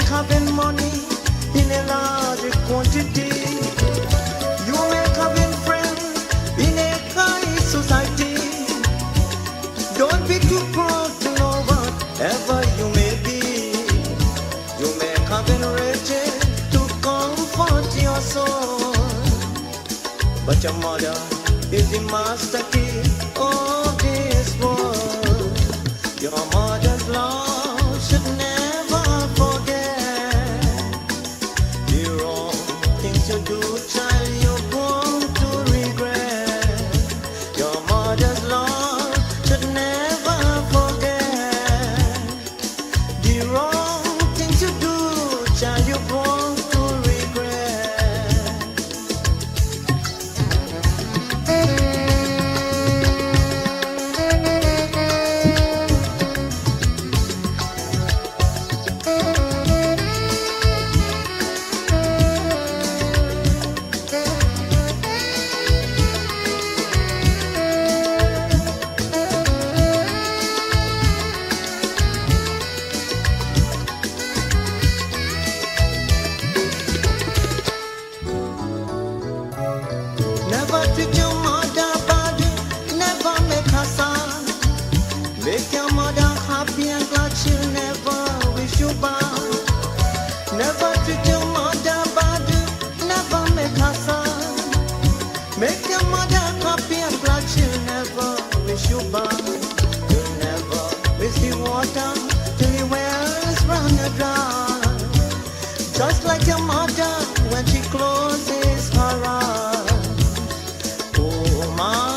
Having money in a large quantity, you make having friends in a high society. Don't be too proud to know whatever you may be. You make having riches to comfort your soul, but your mother is the master key of this world. Your mother's love should never forget. You do, child, you're born to regret. Your mother's love should never forget. The wrong things you do, child, you're born to make your mother happy and glad she'll never wish you bad. Never treat your mother bad, never make her sad. Make your mother happy and glad she'll never wish you bad. You'll never miss the water till the wells run dry. Just like your mother when she closes her eyes. Oh my.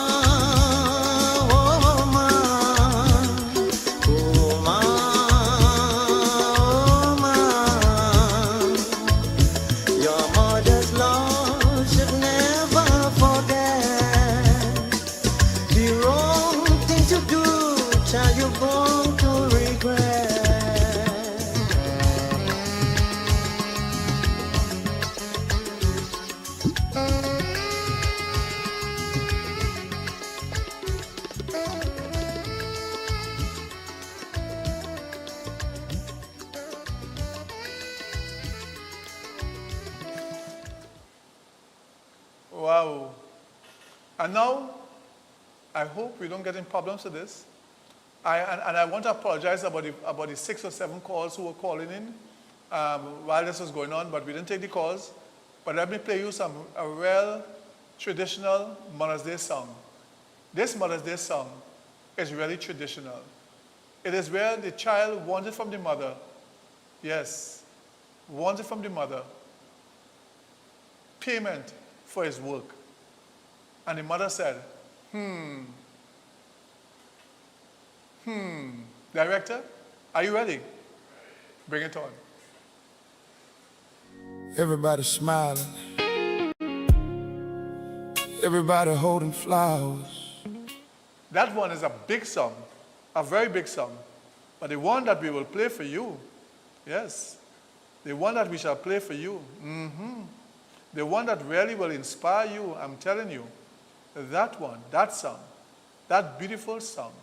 Wow. And now, I hope we don't get in problems with this. I want to apologize about the 6 or 7 calls who were calling in while this was going on, but we didn't take the calls. But let me play you a real traditional Mother's Day song. This Mother's Day song is really traditional. It is where the child wants it from the mother. Yes, wants it from the mother. Payment for his work. And the mother said, Director, are you ready? Bring it on. Everybody smiling. Everybody holding flowers. That one is a big song, a very big song. But the one that we will play for you, yes, the one that we shall play for you, the one that really will inspire you, I'm telling you, that one, that song, that beautiful song,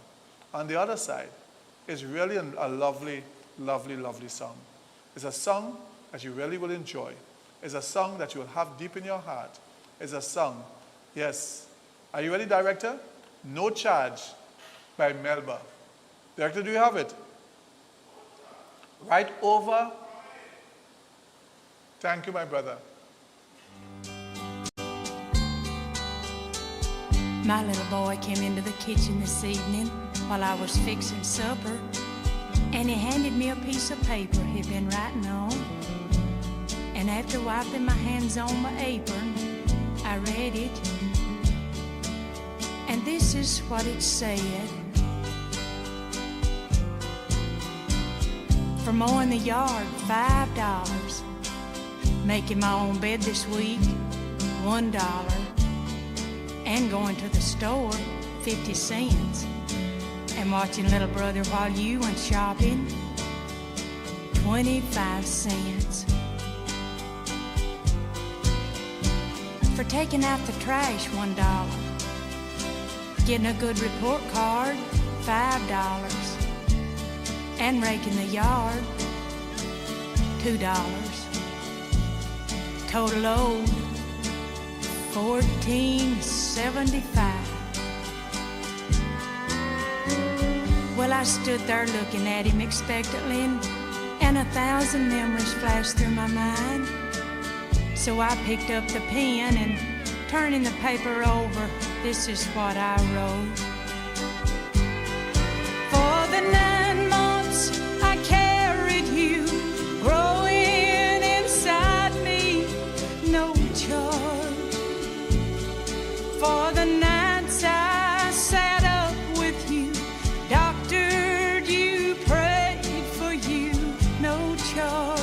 on the other side, is really a lovely, lovely, lovely song. It's a song that you really will enjoy. It's a song that you will have deep in your heart. It's a song, yes. Are you ready, Director? No Charge by Melba. Director, do you have it? Right over. Thank you, my brother. My little boy came into the kitchen this evening while I was fixing supper, and he handed me a piece of paper he'd been writing on. And after wiping my hands on my apron, I read it. And this is what it said. For mowing the yard, $5. Making my own bed this week, $1. And going to the store, 50 cents. And watching little brother while you went shopping, 25 cents. For taking out the trash, $1. Getting a good report card, $5. And raking the yard, $2. Total owed, $14.75. Well, I stood there looking at him expectantly, and 1,000 memories flashed through my mind. So I picked up the pen and, turning the paper over, this is what I wrote. For the 9 months I carried you, growing inside me, no charge. For the nights I sat up with you, doctored you, prayed for you, no charge.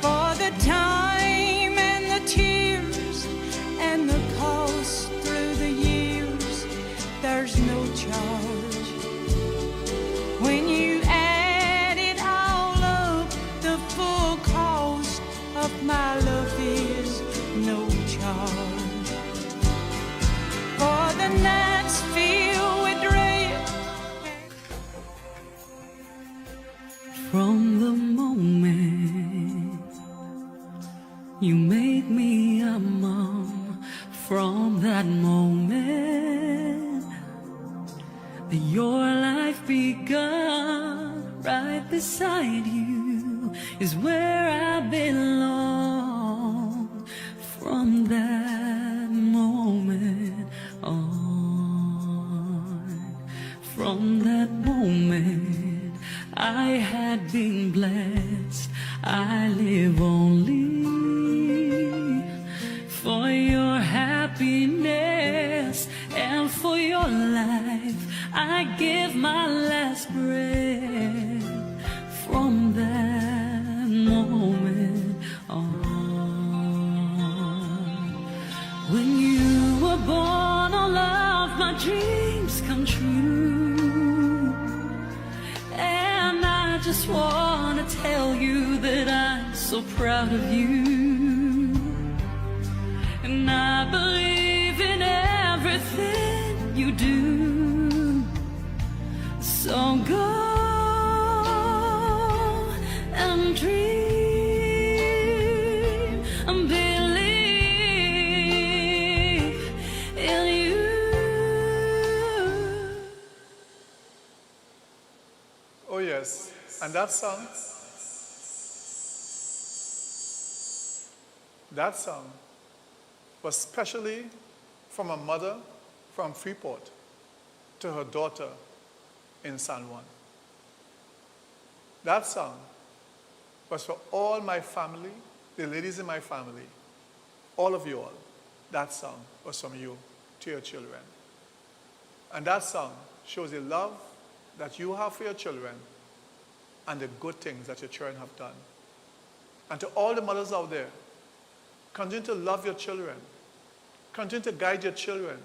For the time and the tears and the cost through the years, there's no charge. When you add it all up, the full cost of my love is no charge. For the nights filled with dread. From the moment you made me a mom, from that moment your life begun. Right beside you is where I belong. From that moment on, from that moment I had been blessed. I live only for your happiness and for your life. I give my last breath. From that moment on, when you were born, all of my dreams come true. And I just want to tell you that I'm so proud of you. And I believe in everything you do. So go and dream and believe in you. Oh yes, and that song was specially from a mother from Freeport to her daughter in San Juan. That song was for all my family, the ladies in my family, all of you all. That song was from you to your children. And that song shows the love that you have for your children and the good things that your children have done. And to all the mothers out there, continue to love your children. Continue to guide your children.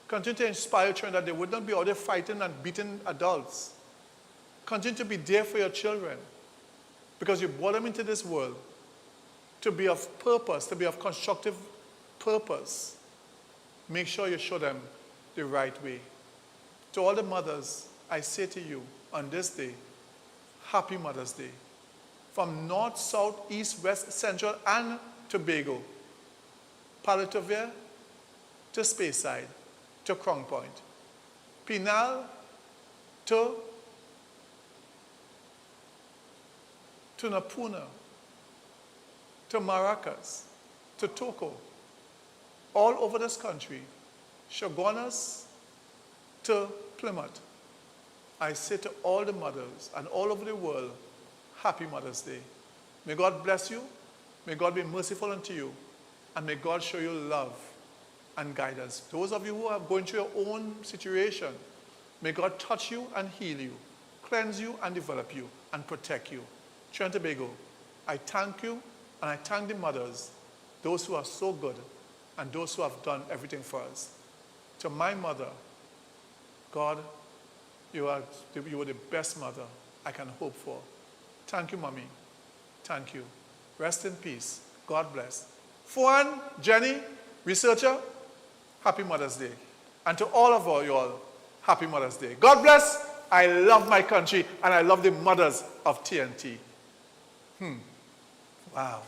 Continue to inspire your children that they would not be out there fighting and beating adults. Continue to be there for your children because you brought them into this world to be of purpose, to be of constructive purpose. Make sure you show them the right way. To all the mothers, I say to you on this day, Happy Mother's Day. From north, south, east, west, central, and Tobago, Palatovia to Speyside, to Crown Point, Pinal to Napuna, to Maracas, to Toco, all over this country, Shogunas to Plymouth, I say to all the mothers and all over the world, Happy Mother's Day. May God bless you. May God be merciful unto you. And may God show you love and guidance. Those of you who are going through your own situation, may God touch you and heal you, cleanse you and develop you, and protect you. Trinidad and Tobago, I thank you and I thank the mothers, those who are so good and those who have done everything for us. To my mother, God, you were the best mother I can hope for. Thank you, Mommy. Thank you. Rest in peace. God bless. Fuan, Jenny, researcher, Happy Mother's Day. And to all of you all, Happy Mother's Day. God bless. I love my country and I love the mothers of TNT. Wow.